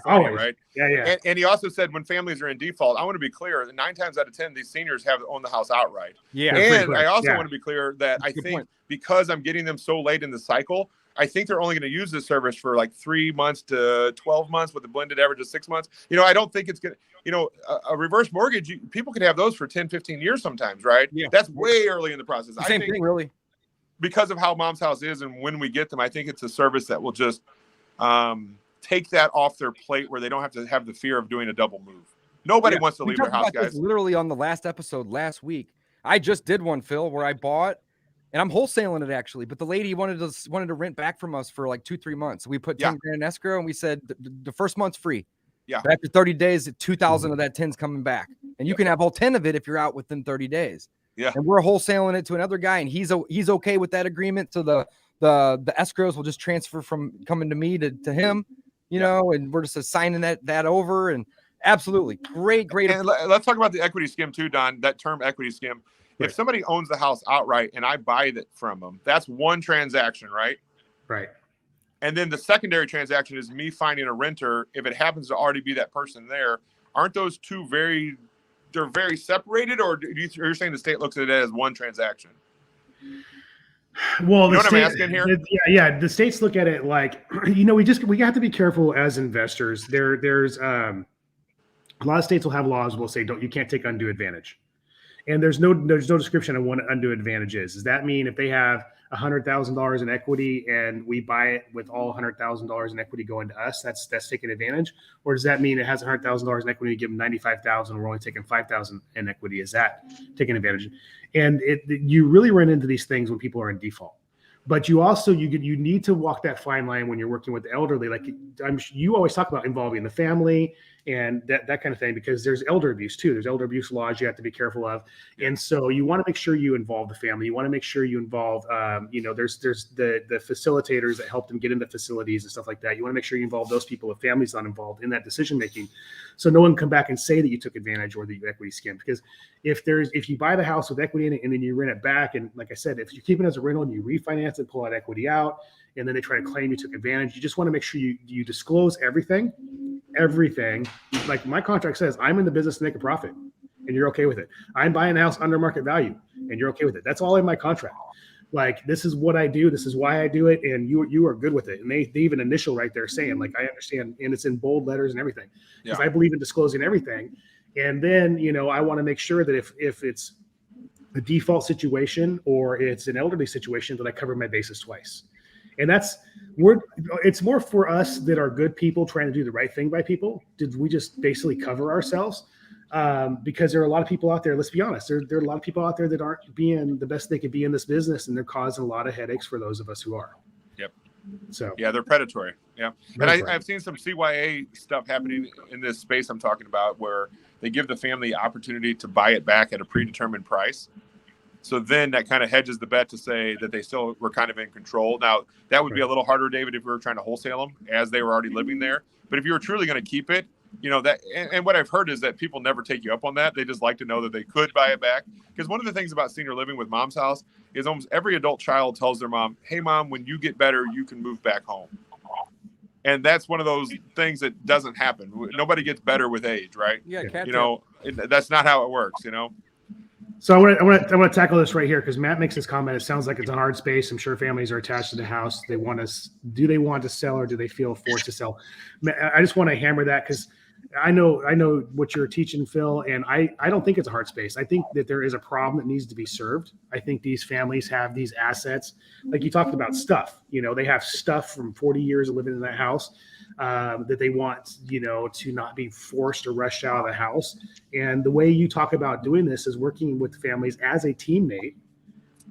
Speaker 4: always.
Speaker 5: Right?
Speaker 4: Yeah.
Speaker 5: And he also said when families are in default, I want to be clear that 9 times out of 10, these seniors have owned the house outright.
Speaker 3: Yeah.
Speaker 5: And I also want to be clear that I think because I'm getting them so late in the cycle, I think they're only going to use this service for like 3 months to 12 months with a blended average of 6 months. You know, I don't think it's going to, a reverse mortgage, people can have those for 10, 15 years sometimes, right?
Speaker 3: Yeah.
Speaker 5: That's way early in the process.
Speaker 3: Same thing, really.
Speaker 5: Because of how Mom's House is and when we get them, I think it's a service that will just take that off their plate where they don't have to have the fear of doing a double move. Nobody wants to leave their house, guys.
Speaker 3: Literally on the last episode last week, I just did one, Phil, where I bought and I'm wholesaling it actually. But the lady wanted to rent back from us for like 2-3 months. So we put 10 grand in escrow, and we said the first month's free.
Speaker 5: Yeah.
Speaker 3: But after 30 days, 2,000 of that 10's coming back, and you can have all 10 of it if you're out within 30 days.
Speaker 5: Yeah.
Speaker 3: And we're wholesaling it to another guy, and he's okay with that agreement. So the escrows will just transfer from coming to me to him, you know, and we're just assigning that over. And absolutely great.
Speaker 5: And let's talk about the equity skim too, Don. That term equity skim. Right. If somebody owns the house outright and I buy it from them, that's one transaction, right?
Speaker 4: Right. And
Speaker 5: then the secondary transaction is me finding a renter. If it happens to already be that person there, aren't those two very separated, or you're saying the state looks at it as one transaction?
Speaker 4: Well,
Speaker 5: you know what I'm asking here?
Speaker 4: Yeah. The states look at it like, you know, we have to be careful as investors. There's a lot of states will have laws will say you can't take undue advantage, and there's no description of what undue advantage is. Does that mean if they have $100,000 in equity and we buy it with all $100,000 in equity going to us, that's taking advantage? Or does that mean it has $100,000 in equity, give them $95,000, we're only taking $5,000 in equity? Is that taking advantage? And you really run into these things when people are in default. But you also you need to walk that fine line when you're working with the elderly. Like you always talk about involving the family and that kind of thing, because there's elder abuse too. There's elder abuse laws you have to be careful of, and so you want to make sure you involve the family. You want to make sure you involve, there's the facilitators that help them get into facilities and stuff like that. You want to make sure you involve those people if family's not involved in that decision making, so no one can come back and say that you took advantage or that you equity skimmed. Because if you buy the house with equity in it and then you rent it back, and like I said, if you keep it as a rental and you refinance it, pull out equity out, and then they try to claim you took advantage, you just want to make sure you disclose everything. Like my contract says, I'm in the business to make a profit, and you're okay with it. I'm buying a house under market value, and you're okay with it. That's all in my contract. Like, this is what I do. This is why I do it. And you are good with it. And they even initial right there saying, like, I understand. And it's in bold letters and everything, because I believe in disclosing everything. And then, I want to make sure that if it's a default situation or it's an elderly situation, that I cover my bases twice. And it's more for us that are good people trying to do the right thing by people. Did we just basically cover ourselves? Because there are a lot of people out there, let's be honest, there are a lot of people out there that aren't being the best they could be in this business, and they're causing a lot of headaches for those of us who are.
Speaker 5: Yep.
Speaker 4: So
Speaker 5: yeah, they're predatory. Yeah. And I've seen some CYA stuff happening in this space I'm talking about, where they give the family the opportunity to buy it back at a predetermined price. So then that kind of hedges the bet to say that they still were kind of in control. Now, that would be a little harder, David, if we were trying to wholesale them as they were already living there. But if you were truly going to keep it, that, and what I've heard is that people never take you up on that. They just like to know that they could buy it back. Because one of the things about senior living with Mom's House is almost every adult child tells their mom, hey, Mom, when you get better, you can move back home. And that's one of those things that doesn't happen. Nobody gets better with age, right?
Speaker 3: Yeah,
Speaker 5: that's not how it works,
Speaker 4: So I want to tackle this right here, because Matt makes this comment. It sounds like it's a hard space. I'm sure families are attached to the house. Do they want to sell, or do they feel forced to sell? I just want to hammer that, because I know what you're teaching, Phil, and I don't think it's a hard space. I think that there is a problem that needs to be served. I think these families have these assets, like you talked about, stuff. They have stuff from 40 years of living in that house that they want, to not be forced or rushed out of the house. And the way you talk about doing this is working with families as a teammate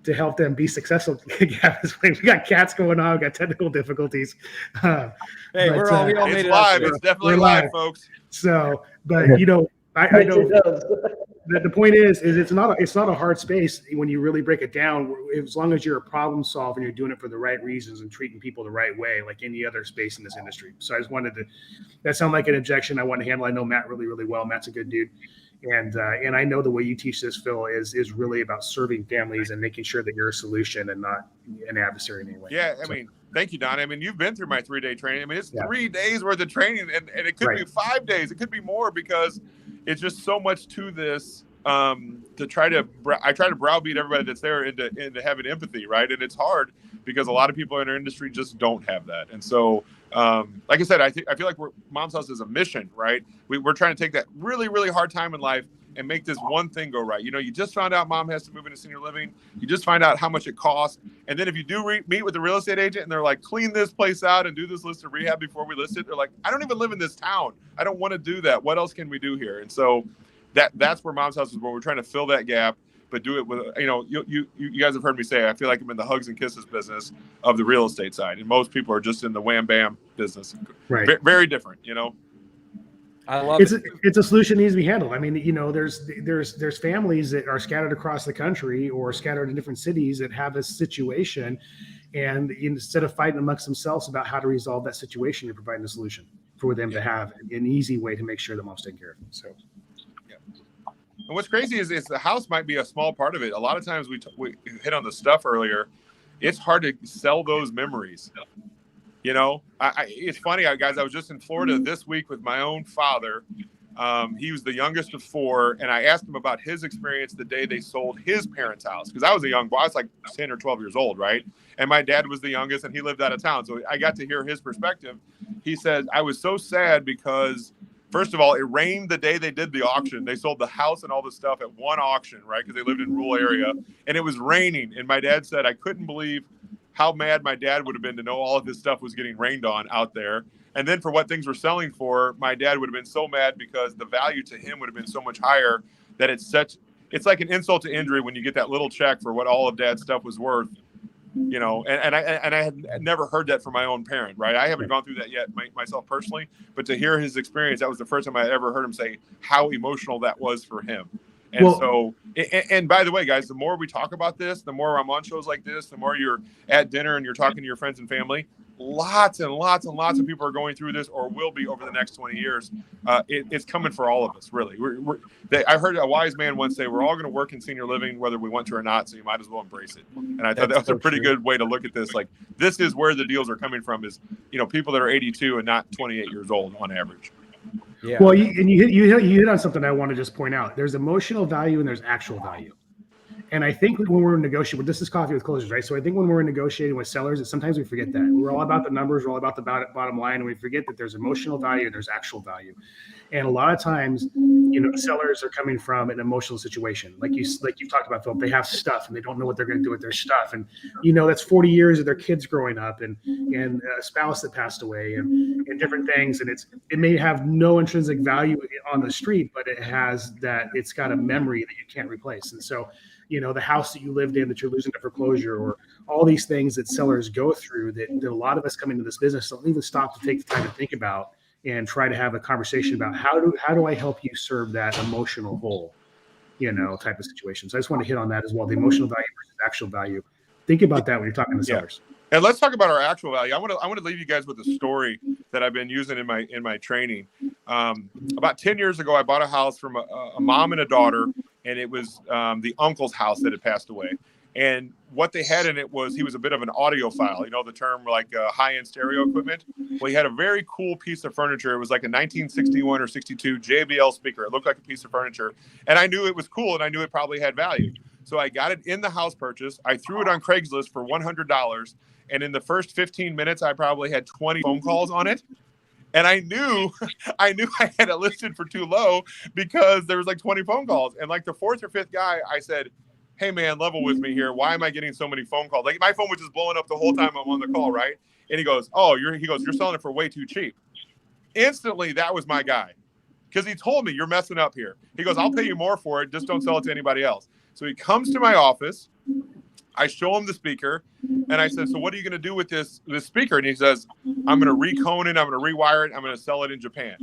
Speaker 4: to help them be successful. We got cats going on. We got technical difficulties.
Speaker 3: Hey, we all made it
Speaker 5: live. It's definitely live, folks.
Speaker 4: So, but I know the point is it's not a hard space when you really break it down. As long as you're a problem solver and you're doing it for the right reasons and treating people the right way, like any other space in this industry. So I just wanted to. That sounded like an objection I want to handle. I know Matt really, really well. Matt's a good dude. And I know the way you teach this, Phil, is really about serving families and making sure that you're a solution and not an adversary in any way.
Speaker 5: Yeah, I mean, thank you, Don. I mean, you've been through my 3-day training. I mean, it's 3 days worth of training, and it could be 5 days. It could be more, because it's just so much to this. I try to browbeat everybody that's there into having empathy, right? And it's hard, because a lot of people in our industry just don't have that. And so, like I said, I feel like Mom's House is a mission, right? We're trying to take that really, really hard time in life and make this one thing go right. You just found out Mom has to move into senior living. You just find out how much it costs. And then if you do meet with the real estate agent and they're like, clean this place out and do this list of rehab before we list it, they're like, I don't even live in this town. I don't want to do that. What else can we do here? And so that's where Mom's House is, where we're trying to fill that gap, but do it with, you guys have heard me say, I feel like I'm in the hugs and kisses business of the real estate side. And most people are just in the wham bam business.
Speaker 4: Right.
Speaker 5: Very different,
Speaker 3: I love
Speaker 4: it's
Speaker 3: it.
Speaker 4: it's a solution that needs to be handled. I mean, there's families that are scattered across the country or scattered in different cities that have a situation, and instead of fighting amongst themselves about how to resolve that situation, you're providing a solution for them to have an easy way to make sure that mom's taken care of. So,
Speaker 5: and what's crazy is the house might be a small part of it. A lot of times we hit on the stuff earlier. It's hard to sell those memories. It's funny, guys. I was just in Florida this week with my own father. He was the youngest of 4, and I asked him about his experience the day they sold his parents' house, because I was a young boy. I was like 10 or 12 years old, right? And my dad was the youngest, and he lived out of town. So I got to hear his perspective. He said, I was so sad because, first of all, it rained the day they did the auction. They sold the house and all the stuff at one auction, right? Because they lived in a rural area, and it was raining. And my dad said, I couldn't believe how mad my dad would have been to know all of his stuff was getting rained on out there. And then for what things were selling for, my dad would have been so mad because the value to him would have been so much higher that it's like an insult to injury when you get that little check for what all of dad's stuff was worth, and I had never heard that from my own parent, right? I haven't gone through that yet myself personally, but to hear his experience, that was the first time I ever heard him say how emotional that was for him. And and by the way, guys, the more we talk about this, the more I'm on shows like this, the more you're at dinner and you're talking to your friends and family, lots and lots and lots of people are going through this or will be over the next 20 years. It's coming for all of us, really. I heard a wise man once say, we're all going to work in senior living, whether we want to or not, so you might as well embrace it. And I thought that was a pretty good way to look at this. Like, this is where the deals are coming from is, people that are 82 and not 28 years old on average.
Speaker 3: Yeah.
Speaker 4: Well, you hit on something I want to just point out. There's emotional value and there's actual value. And I think when we're negotiating, this is coffee with closers, right? So I think when we're negotiating with sellers, sometimes we forget that. We're all about the numbers, we're all about the bottom line, and we forget that there's emotional value and there's actual value. And a lot of times, sellers are coming from an emotional situation. Like you've talked about, Phil, they have stuff and they don't know what they're going to do with their stuff. And, that's 40 years of their kids growing up and a spouse that passed away and different things. And it may have no intrinsic value on the street, but it's got a memory that you can't replace. And so, the house that you lived in that you're losing to foreclosure, or all these things that sellers go through that a lot of us coming into this business don't even stop to take the time to think about and try to have a conversation about how do I help you serve that emotional hole, type of situation. So I just want to hit on that as well. The emotional value versus actual value. Think about that when you're talking to sellers.
Speaker 5: And let's talk about our actual value. I want to leave you guys with a story that I've been using in my training. About 10 years ago, I bought a house from a mom and a daughter, and it was the uncle's house that had passed away. And what they had in it was, he was a bit of an audiophile, the term like high-end stereo equipment. Well, he had a very cool piece of furniture. It was like a 1961 or 62 JBL speaker. It looked like a piece of furniture. And I knew it was cool, and I knew it probably had value. So I got it in the house purchase. I threw it on Craigslist for $100. And in the first 15 minutes, I probably had 20 phone calls on it. And I knew I had it listed for too low because there was like 20 phone calls. And like the 4th or 5th guy, I said, hey man, level with me here. Why am I getting so many phone calls? Like, my phone was just blowing up the whole time I'm on the call, right? And he goes, you're selling it for way too cheap. Instantly, that was my guy. Because he told me, you're messing up here. He goes, I'll pay you more for it. Just don't sell it to anybody else. So he comes to my office. I show him the speaker, and I said, so what are you going to do with this speaker? And he says, I'm going to recone it. I'm going to rewire it. I'm going to sell it in Japan.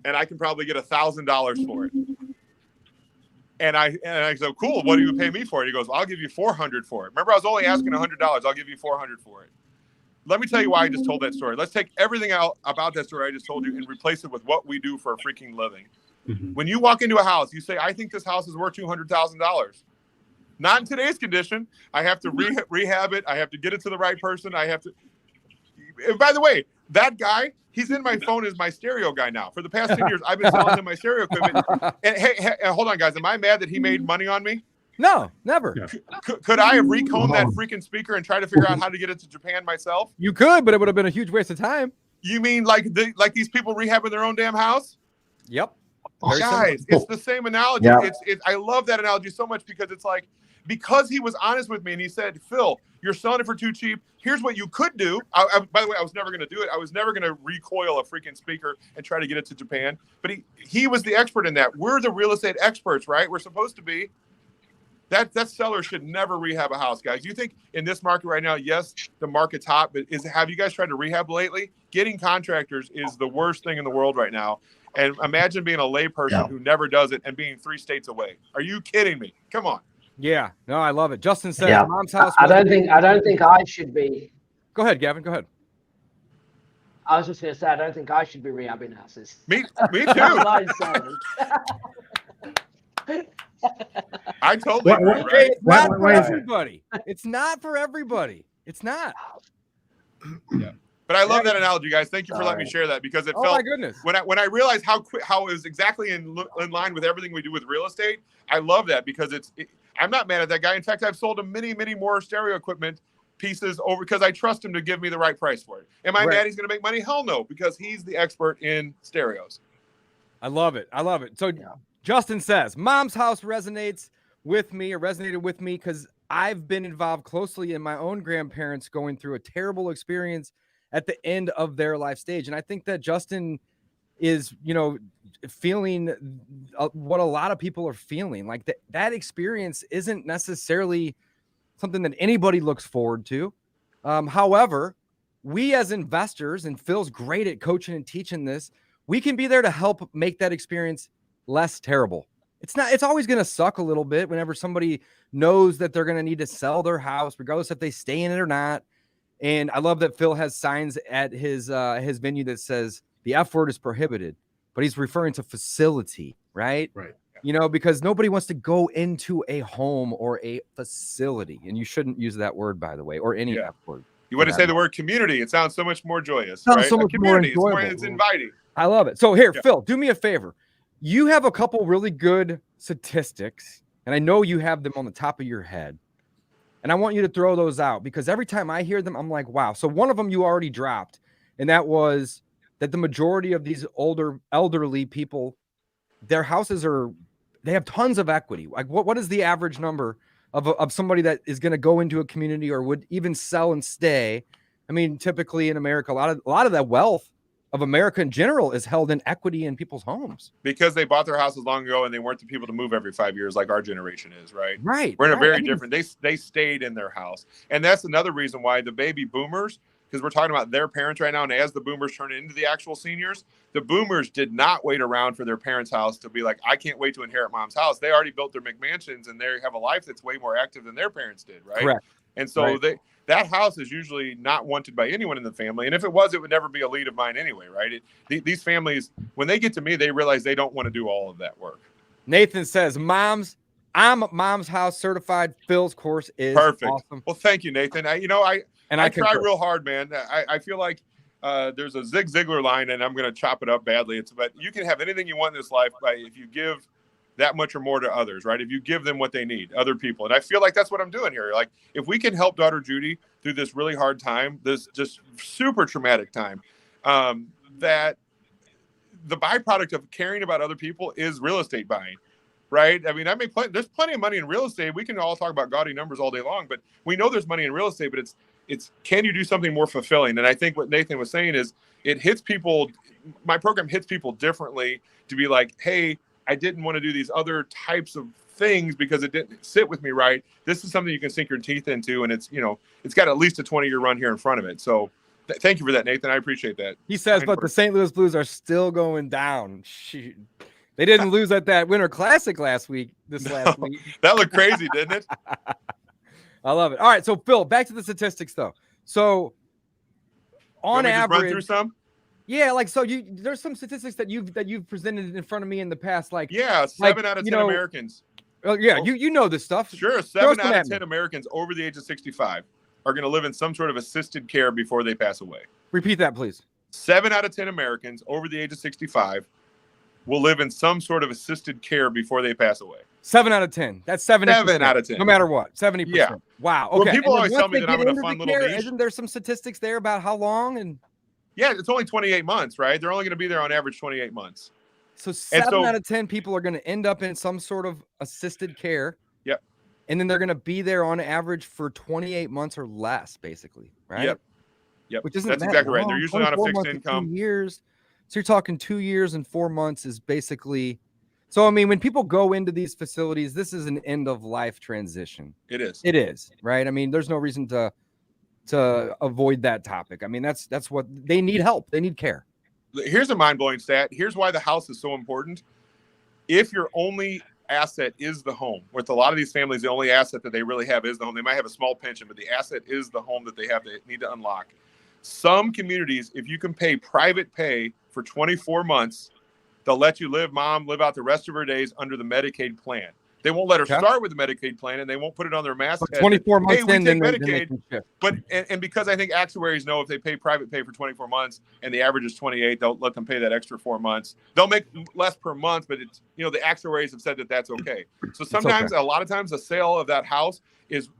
Speaker 5: And I can probably get $1,000 for it. And I said, cool. What do you pay me for it? He goes, I'll give you $400 for it. Remember, I was only asking $100. I'll give you $400 for it. Let me tell you why I just told that story. Let's take everything out about that story I just told you and replace it with what we do for a freaking living. Mm-hmm. When you walk into a house, you say, I think this house is worth $200,000. Not in today's condition. I have to rehab it. I have to get it to the right person. I have to. And by the way, that guy, he's in my phone as my stereo guy now. For the past 10 years, I've been selling him my stereo equipment. And hey, hold on, guys. Am I mad that he made money on me?
Speaker 3: No, never.
Speaker 5: Could I have reconed that freaking speaker and try to figure out how to get it to Japan myself?
Speaker 3: You could, but it would have been a huge waste of time.
Speaker 5: You mean like these people rehabbing their own damn house?
Speaker 3: Yep.
Speaker 5: Guys, it's the same analogy. Yeah. I love that analogy so much because it's like, because he was honest with me and he said, Phil, you're selling it for too cheap. Here's what you could do. By the way, I was never going to do it. I was never going to recoil a freaking speaker and try to get it to Japan. But he was the expert in that. We're the real estate experts, right? We're supposed to be. that seller should never rehab a house, guys. You think in this market right now, yes, the market's hot, but have you guys tried to rehab lately? Getting contractors is the worst thing in the world right now. And imagine being a layperson who never does it and being 3 states away. Are you kidding me? Come on.
Speaker 3: Yeah, no, I love it. Justin says,
Speaker 6: Yeah.
Speaker 3: Mom's house.
Speaker 6: I don't think I should be.
Speaker 3: Go ahead, Gavin. Go ahead.
Speaker 6: I was just going to say, I don't think I should be rehabbing houses.
Speaker 5: Me too. I totally agree, right?
Speaker 3: It's not for everybody. It's not for everybody. It's not.
Speaker 5: Yeah. But I love that analogy, guys. Thank you for letting me share that, because it felt,
Speaker 3: my goodness,
Speaker 5: when I realized how it was exactly in line with everything we do with real estate. I love that, because I'm not mad at that guy. In fact, I've sold him many, many more stereo equipment pieces over because I trust him to give me the right price for it. Am I mad he's going to make money? Hell no, because he's the expert in stereos.
Speaker 3: I love it. I love it. So Justin says, Mom's house resonated with me because I've been involved closely in my own grandparents going through a terrible experience at the end of their life stage. And I think that Justin is, feeling what a lot of people are feeling. Like that experience isn't necessarily something that anybody looks forward to. However, we as investors, and Phil's great at coaching and teaching this, we can be there to help make that experience less terrible. It's always going to suck a little bit whenever somebody knows that they're going to need to sell their house, regardless if they stay in it or not. And I love that Phil has signs at his venue that says the F word is prohibited, but he's referring to facility, right?
Speaker 4: Right.
Speaker 3: Because nobody wants to go into a home or a facility, and you shouldn't use that word, by the way, or any F word.
Speaker 5: You want to say the word community? It sounds so much more joyous,
Speaker 3: sounds
Speaker 5: right?
Speaker 3: So much
Speaker 5: community.
Speaker 3: more
Speaker 5: It's inviting.
Speaker 3: I love it. So here, Phil, do me a favor. You have a couple really good statistics, and I know you have them on the top of your head, and I want you to throw those out, because every time I hear them, I'm like, wow. So one of them you already dropped, and that was that the majority of these elderly people, their houses they have tons of equity. Like what is the average number of somebody that is going to go into a community or would even sell and stay? I mean, typically in America, a lot of that wealth of America in general is held in equity in people's homes,
Speaker 5: because they bought their houses long ago and they weren't the people to move every 5 years like our generation is, right?
Speaker 3: Right.
Speaker 5: We're in a very different. They stayed in their house, and that's another reason why the baby boomers, because we're talking about their parents right now, and as the boomers turn into the actual seniors, the boomers did not wait around for their parents' house to be like, I can't wait to inherit Mom's house. They already built their McMansions, and they have a life that's way more active than their parents did, right?
Speaker 3: Correct.
Speaker 5: And so that house is usually not wanted by anyone in the family. And if it was, it would never be a lead of mine anyway, right? These families, when they get to me, they realize they don't want to do all of that work.
Speaker 3: Nathan says, I'm Mom's house certified. Phil's course is
Speaker 5: perfect.
Speaker 3: Awesome.
Speaker 5: Well, thank you, Nathan. I try real hard, man. I feel like there's a Zig Ziglar line, and I'm going to chop it up badly. But you can have anything you want in this life if you give that much or more to others, right? If you give them what they need, other people. And I feel like that's what I'm doing here. Like, if we can help daughter Judy through this really hard time, this just super traumatic time, that the byproduct of caring about other people is real estate buying, right? I mean, there's plenty of money in real estate. We can all talk about gaudy numbers all day long, but we know there's money in real estate, but it's can you do something more fulfilling? And I think what Nathan was saying is it hits people. My program hits people differently to be like, hey, I didn't want to do these other types of things because it didn't sit with me right. This is something you can sink your teeth into, and it's got at least a 20-year run here in front of it. So thank you for that, Nathan. I appreciate that.
Speaker 3: He says, but the St. Louis Blues are still going down. Shoot. They didn't lose at that Winter Classic last week. Last week.
Speaker 5: That looked crazy, didn't it?
Speaker 3: I love it. All right, so Phil, back to the statistics though. So on average,
Speaker 5: run through some.
Speaker 3: Yeah, like so there's some statistics that you've presented in front of me in the past, like
Speaker 5: 7 out of 10 Americans.
Speaker 3: You know this stuff.
Speaker 5: Sure, 7 out of 10 Americans over the age of 65 are going to live in some sort of assisted care before they pass away.
Speaker 3: Repeat that, please.
Speaker 5: 7 out of 10 Americans over the age of 65 will live in some sort of assisted care before they pass away.
Speaker 3: 7 out of 10. That's 70%.
Speaker 5: 7 out of 10.
Speaker 3: No matter what. 70%.
Speaker 5: Yeah.
Speaker 3: Wow. Okay.
Speaker 5: Well, people always tell me that I'm in a fun little niche.
Speaker 3: Isn't there some statistics there about how long? And
Speaker 5: yeah, it's only 28 months, right? They're only going to be there on average 28 months.
Speaker 3: So 7 out of 10 people are going to end up in some sort of assisted care.
Speaker 5: Yep.
Speaker 3: And then they're going to be there on average for 28 months or less, basically, right?
Speaker 5: Yep.
Speaker 3: Which isn't
Speaker 5: That's
Speaker 3: that
Speaker 5: exactly
Speaker 3: long.
Speaker 5: right. They're usually on a fixed income.
Speaker 3: 2 years. So you're talking 2 years and 4 months is basically So, I mean, when people go into these facilities, this is an end of life transition.
Speaker 5: It is.
Speaker 3: It is, right? I mean, there's no reason to avoid that topic. I mean, that's what they need. Help. They need care.
Speaker 5: Here's a mind-blowing stat. Here's why the house is so important. If your only asset is the home, with a lot of these families, the only asset that they really have is the home. They might have a small pension, but the asset is the home that they need to unlock. Some communities, if you can pay private pay for 24 months, they'll let you live out the rest of her days under the Medicaid plan. They won't let her start with the Medicaid plan, and they won't put it on their masthead.
Speaker 3: 24 months
Speaker 5: hey, we
Speaker 3: in,
Speaker 5: take
Speaker 3: then
Speaker 5: Medicaid. But because I think actuaries know if they pay private pay for 24 months and the average is 28, they'll let them pay that extra 4 months. They'll make less per month, but it's, the actuaries have said that that's okay. So sometimes, a lot of times, the sale of that house is,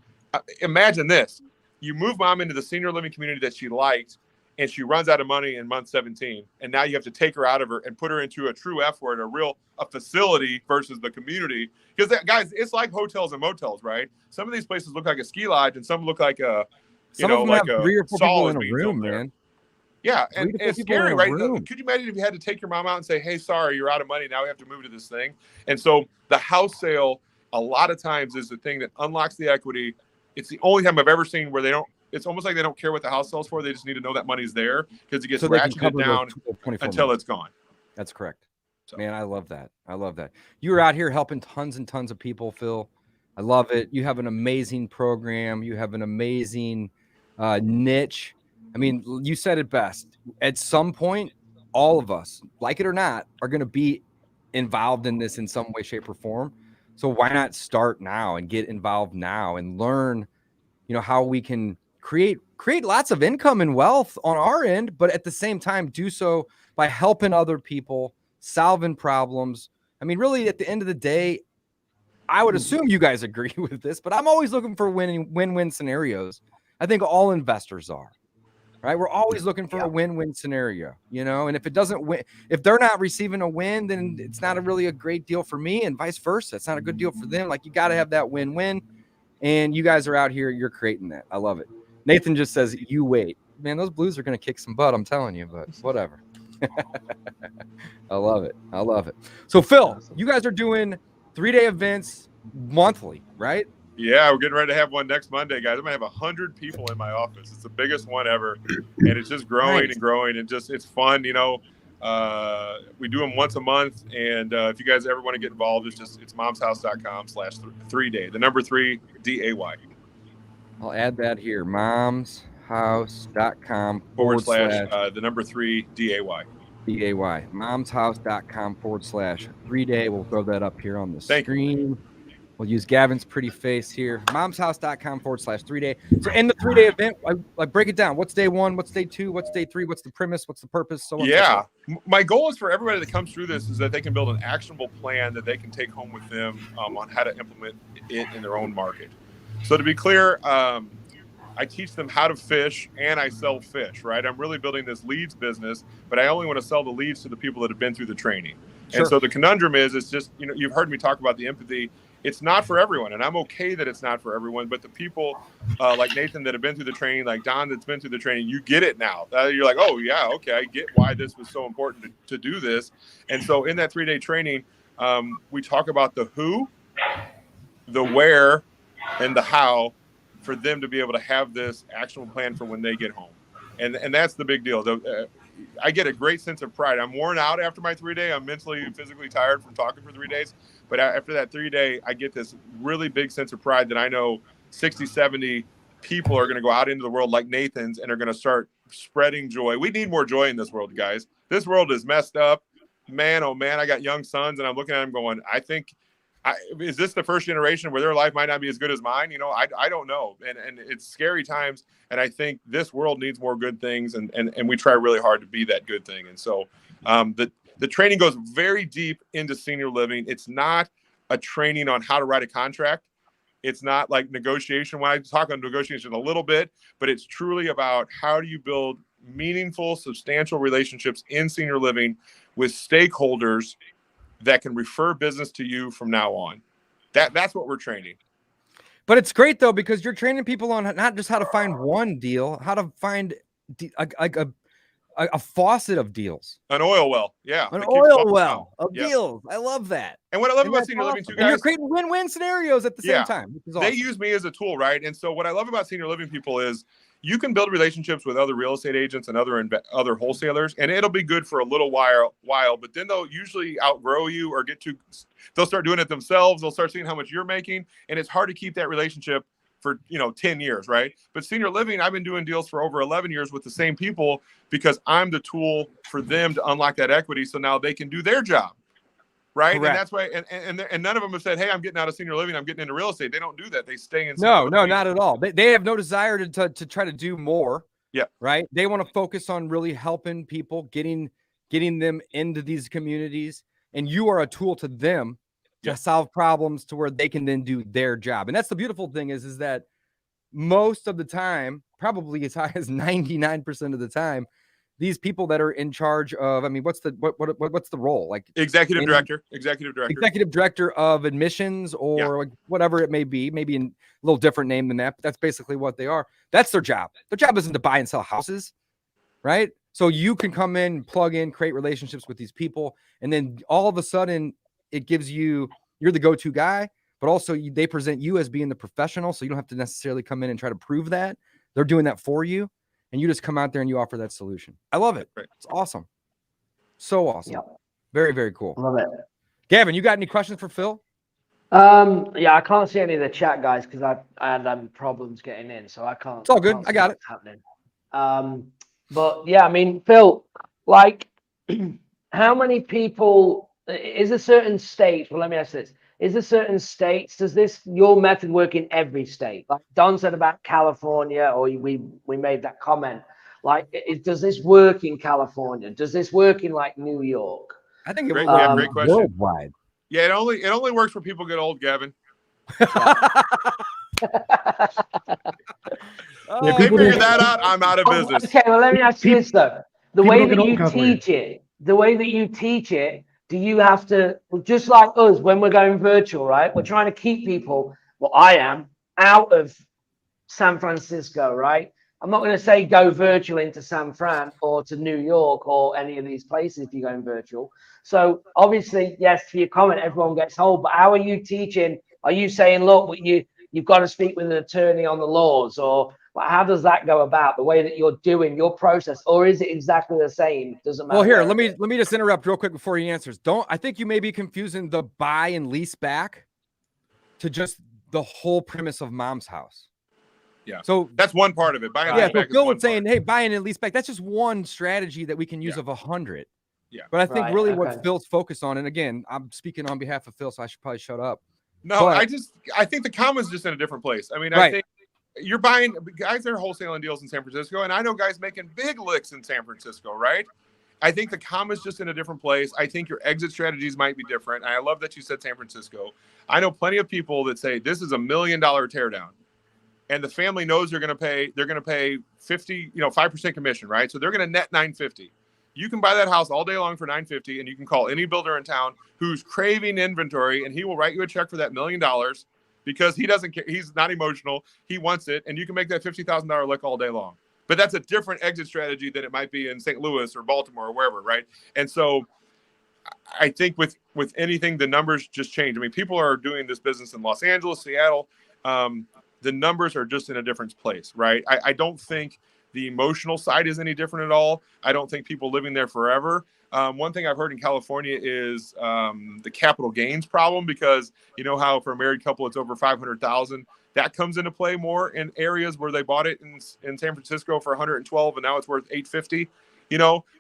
Speaker 5: imagine this: you move mom into the senior living community that she liked, and she runs out of money in month 17, and now you have to take her out of her and put her into a true F word, a facility versus the community. Because guys, it's like hotels and motels, right? Some of these places look like a ski lodge, and some look like a, like a
Speaker 3: 3 or 4 people in a room, man.
Speaker 5: Yeah, and it's scary, right? Could you imagine if you had to take your mom out and say, "Hey, sorry, you're out of money. Now we have to move to this thing." And so the house sale, a lot of times, is the thing that unlocks the equity. It's the only time I've ever seen where they don't. It's almost like they don't care what the house sells for. They just need to know that money's there because it gets ratcheted down until it's gone.
Speaker 3: That's correct. So. Man, I love that. I love that. You are out here helping tons and tons of people, Phil. I love it. You have an amazing program. You have an amazing niche. I mean, you said it best. At some point, all of us, like it or not, are going to be involved in this in some way, shape, or form. So why not start now and get involved now and learn, how we can create lots of income and wealth on our end, but at the same time do so by helping other people, solving problems. I mean, really, at the end of the day, I would assume you guys agree with this, but I'm always looking for win-win scenarios. I think all investors are, right? We're always looking for a win-win scenario, and if it doesn't win, if they're not receiving a win, then it's not really a great deal for me, and vice versa. It's not a good deal for them. Like, you got to have that win-win, and you guys are out here, you're creating that. I love it. Nathan just says, you wait. Man, those Blues are going to kick some butt, I'm telling you, but whatever. I love it. I love it. So, Phil, you guys are doing 3-day events monthly, right?
Speaker 5: Yeah, we're getting ready to have one next Monday, guys. I'm going to have 100 people in my office. It's the biggest one ever, and it's just growing and growing, and it's fun, We do them once a month, and if you guys ever want to get involved, it's momshouse.com/3day. The number 3 DAY.
Speaker 3: I'll add that here. momshouse.com /
Speaker 5: the number 3 DAY.
Speaker 3: DAY. momshouse.com /3day. We'll throw that up here on the screen. We'll use Gavin's pretty face here. momshouse.com /3day. So in the 3-day event, I break it down. What's day 1? What's day 2? What's day 3? What's the premise? What's the purpose? So on.
Speaker 5: Yeah. My goal is for everybody that comes through this is that they can build an actionable plan that they can take home with them on how to implement it in their own market. So to be clear, I teach them how to fish and I sell fish, right? I'm really building this leads business, but I only want to sell the leads to the people that have been through the training. Sure. And so the conundrum is, it's just, you've heard me talk about the empathy. It's not for everyone, and I'm okay that it's not for everyone, but the people like Nathan that have been through the training, like Don that's been through the training, you get it now. You're like, oh, yeah, okay, I get why this was so important to do this. And so in that 3-day training, we talk about the who, the where, and the how for them to be able to have this actionable plan for when they get home. And that's the big deal. I get a great sense of pride. I'm worn out after my 3-day. I'm mentally and physically tired from talking for 3 days. But after that 3-day, I get this really big sense of pride that I know 60, 70 people are going to go out into the world like Nathan's and are going to start spreading joy. We need more joy in this world, guys. This world is messed up. Man, oh man, I got young sons and I'm looking at them going, is this the first generation where their life might not be as good as mine? I don't know. And it's scary times. And I think this world needs more good things. And we try really hard to be that good thing. And so the training goes very deep into senior living. It's not a training on how to write a contract. It's not like negotiation. When I talk on negotiation a little bit, but it's truly about how do you build meaningful, substantial relationships in senior living with stakeholders that can refer business to you from now on. That's what we're training.
Speaker 3: But it's great though, because you're training people on not just how to find one deal, how to find a faucet of deals,
Speaker 5: An oil well. Yeah.
Speaker 3: an
Speaker 5: that keeps
Speaker 3: oil
Speaker 5: bubbling
Speaker 3: well
Speaker 5: out.
Speaker 3: of
Speaker 5: Yep.
Speaker 3: deals. I love that.
Speaker 5: And what I love
Speaker 3: And
Speaker 5: about
Speaker 3: that's
Speaker 5: senior living too,
Speaker 3: awesome. And you're
Speaker 5: guys,
Speaker 3: creating win-win scenarios at the same time, which is awesome.
Speaker 5: they use me as a tool, right? And so what I love about senior living people is you can build relationships with other real estate agents and other wholesalers, and it'll be good for a little while, but then they'll usually outgrow you or they'll start doing it themselves. They'll start seeing how much you're making, and it's hard to keep that relationship for 10 years, right? But senior living, I've been doing deals for over 11 years with the same people because I'm the tool for them to unlock that equity, so now they can do their job, right?
Speaker 3: Correct.
Speaker 5: And that's why, and none of them have said, "Hey, I'm getting out of senior living, I'm getting into real estate." They don't do that. They stay in.
Speaker 3: No, not at all. They have no desire to try to do more.
Speaker 5: Yeah.
Speaker 3: Right. They want to focus on really helping people, getting them into these communities, and you are a tool to them to solve problems to where they can then do their job. And that's the beautiful thing is that most of the time, probably as high as 99% of the time, these people that are in charge of, I mean, what's the role? Like
Speaker 5: executive director
Speaker 3: of admissions or like whatever it may be, maybe in a little different name than that, but that's basically what they are. That's their job. Their job isn't to buy and sell houses, right? So you can come in, plug in, create relationships with these people, and then all of a sudden it gives you're the go-to guy, but also they present you as being the professional, so you don't have to necessarily come in and try to prove that. They're doing that for you, and you just come out there and you offer that solution. I love it.
Speaker 5: Right.
Speaker 3: It's awesome. So awesome.
Speaker 6: Yep.
Speaker 3: Very, very cool.
Speaker 6: Love it.
Speaker 3: Gavin, you got any questions for Phil?
Speaker 6: Yeah, I can't see any of the chat guys because I had problems getting in, so I can't.
Speaker 3: It's all good. I got it.
Speaker 6: Happening. But yeah, I mean, Phil, like, how many people? Is a certain state? Well, let me ask this: is there certain states? Does your method work in every state? Like Don said about California, or we made that comment. Like, does this work in California? Does this work in like New York?
Speaker 3: I think it
Speaker 5: great,
Speaker 3: works
Speaker 5: great question.
Speaker 3: Worldwide.
Speaker 5: Yeah, it only works when people get old, Gavin. If they figure that out, I'm out of business.
Speaker 6: Okay, well, let me ask you this though: the way that you teach it, do you have to, just like us when we're going virtual, right? We're trying to keep people. Well, I am out of San Francisco, right? I'm not going to say go virtual into San Fran or to New York or any of these places if you're going virtual. So obviously, yes, for your comment, everyone gets hold. But how are you teaching? Are you saying, look, you've got to speak with an attorney on the laws, or how does that go about? The way that you're doing your process, or is it exactly the same? Doesn't matter.
Speaker 3: Well, here, let me just interrupt real quick before he answers. I think you may be confusing the buy and lease back to just the whole premise of Mom's House.
Speaker 5: Yeah.
Speaker 3: So
Speaker 5: that's one part of it. Buy and lease back.
Speaker 3: So Phil was saying, hey, buy and lease back. That's just one strategy that we can use of 100.
Speaker 5: Yeah.
Speaker 3: But I think what Phil's focused on, and again, I'm speaking on behalf of Phil, so I should probably shut up.
Speaker 5: No, I think the comma's just in a different place. I mean, I think you're buying guys that are wholesaling deals in San Francisco, and I know guys making big licks in San Francisco, right? I think the comma's just in a different place. I think your exit strategies might be different. I love that you said San Francisco. I know plenty of people that say this is $1 million teardown, and the family knows they're going to pay 50, 5% commission, right? So they're going to net $950. You can buy that house all day long for $950, and you can call any builder in town who's craving inventory, and he will write you a check for that $1 million because he doesn't care. He's not emotional. He wants it, and you can make that $50,000 lick all day long. But that's a different exit strategy than it might be in St. Louis or Baltimore or wherever, right? And so I think with anything, the numbers just change. I mean, people are doing this business in Los Angeles, Seattle. The numbers are just in a different place, right? I don't think the emotional side is any different at all. I don't think people living there forever. One thing I've heard in California is the capital gains problem, because you know how for a married couple it's over $500,000. That comes into play more in areas where they bought it in San Francisco for $112 and now it's worth $850.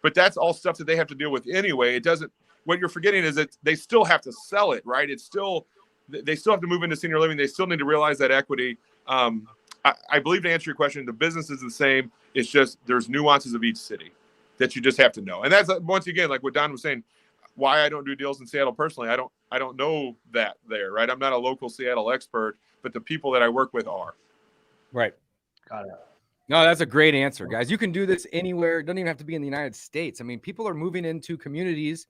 Speaker 5: But that's all stuff that they have to deal with anyway. It doesn't. What you're forgetting is that they still have to sell it, right? They still have to move into senior living. They still need to realize that equity. I believe, to answer your question, the business is the same. It's just there's nuances of each city that you just have to know. And that's, once again, like what Don was saying, why I don't do deals in Seattle personally. I don't know that there, right? I'm not a local Seattle expert, but the people that I work with are.
Speaker 3: Right.
Speaker 6: Got it.
Speaker 3: No, that's a great answer, guys. You can do this anywhere. It doesn't even have to be in the United States. I mean, people are moving into communities,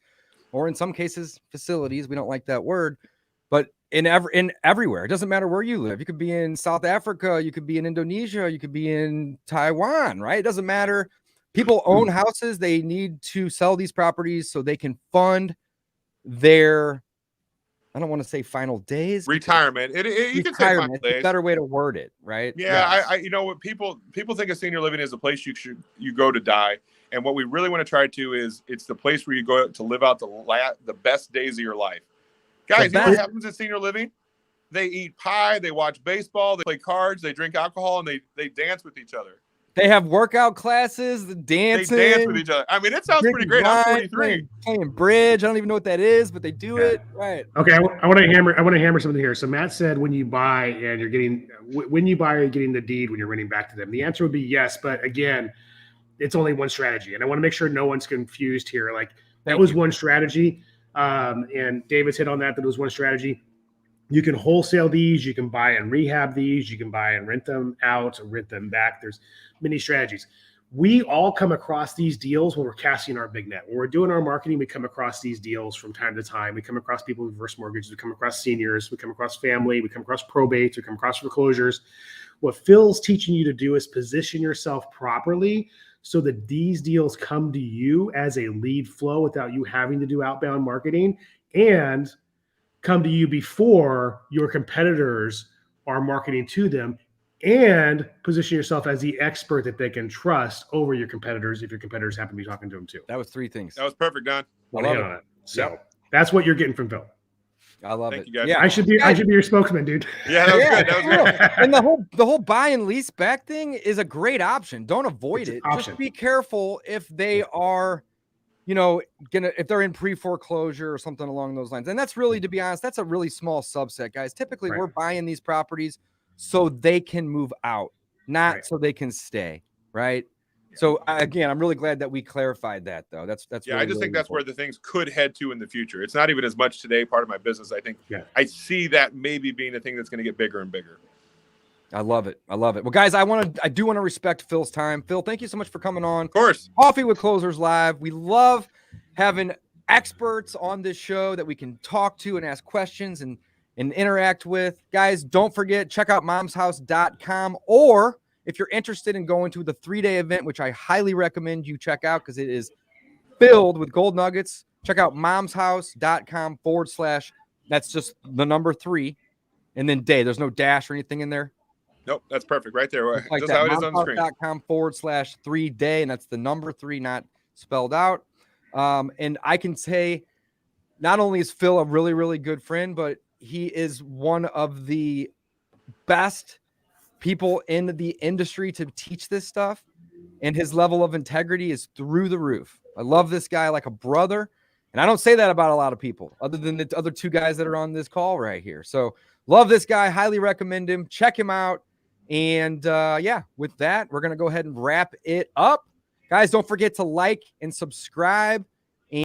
Speaker 3: or in some cases, facilities. We don't like that word, but in everywhere. It doesn't matter where you live. You could be in South Africa. You could be in Indonesia. You could be in Taiwan, right? It doesn't matter. people own houses. They need to sell these properties so they can fund their, I don't want to say final days.
Speaker 5: Retirement. You can say final
Speaker 3: It's
Speaker 5: days.
Speaker 3: a better way to word it, right?
Speaker 5: Yeah, I you know what people think of senior living as a place you go to die, and what we really want to try to is it's the place where you go to live out the best days of your life. Guys, you know what happens at senior living? They eat pie, they watch baseball, they play cards, they drink alcohol, and they dance with each other.
Speaker 3: They have workout classes, the dancing.
Speaker 5: They dance with each other. I mean, it sounds pretty great. I'm 43.
Speaker 3: Playing bridge. I don't even know what that is, but they do it. Right.
Speaker 4: Okay, I want to hammer something here. So Matt said when you buy and you're getting the deed when you're renting back to them. The answer would be yes, but again, it's only one strategy, and I want to make sure no one's confused here. Like that was one strategy, and David's hit on that. That was one strategy. You can wholesale these. You can buy and rehab these. You can buy and rent them out or rent them back. There's many strategies. We all come across these deals when we're casting our big net. When we're doing our marketing, we come across these deals from time to time. We come across people with reverse mortgages. We come across seniors. We come across family. We come across probates. We come across foreclosures. What Phil's teaching you to do is position yourself properly so that these deals come to you as a lead flow without you having to do outbound marketing, and come to you before your competitors are marketing to them, and position yourself as the expert that they can trust over your competitors if your competitors happen to be talking to them too.
Speaker 3: That was 3 things.
Speaker 5: That was perfect, Don.
Speaker 3: I love it.
Speaker 4: So that's what you're getting from Phil.
Speaker 3: I love
Speaker 5: Thank
Speaker 3: it.
Speaker 5: you, guys.
Speaker 3: Yeah,
Speaker 4: I should be your spokesman, dude.
Speaker 5: Yeah, that was good. That was good.
Speaker 3: And the whole buy and lease back thing is a great option. Don't avoid it. Just be careful if they are, if they're in pre-foreclosure or something along those lines. And that's really, to be honest, that's a really small subset, guys. Typically, we're buying these properties so they can move out, not so they can stay, right? Yeah. So again, I'm really glad that we clarified that, though. That's
Speaker 5: yeah.
Speaker 3: Really,
Speaker 5: I just think
Speaker 3: really
Speaker 5: that's where the things could head to in the future. It's not even as much today part of my business. I think I see that maybe being a thing that's going to get bigger and bigger.
Speaker 3: I love it. I love it. Well, guys, I do want to respect Phil's time. Phil, thank you so much for coming on.
Speaker 5: Of course.
Speaker 3: Coffee with Closers Live. We love having experts on this show that we can talk to and ask questions and interact with. Guys, don't forget, check out momshouse.com, or if you're interested in going to the 3-day event, which I highly recommend you check out because it is filled with gold nuggets, check out momshouse.com / that's just the number 3 and then day. There's no dash or anything in there.
Speaker 5: Nope, that's perfect right there.
Speaker 3: Like
Speaker 5: just
Speaker 3: that.
Speaker 5: how it is on the screen.
Speaker 3: Momshouse.com / 3-day, and that's the number 3, not spelled out. And I can say, not only is Phil a really, really good friend, but he is one of the best people in the industry to teach this stuff, and his level of integrity is through the roof. I love this guy like a brother, and I don't say that about a lot of people other than the other 2 guys that are on this call right here. So love this guy, highly recommend him. Check him out. And with that, we're going to go ahead and wrap it up. Guys, don't forget to like and subscribe.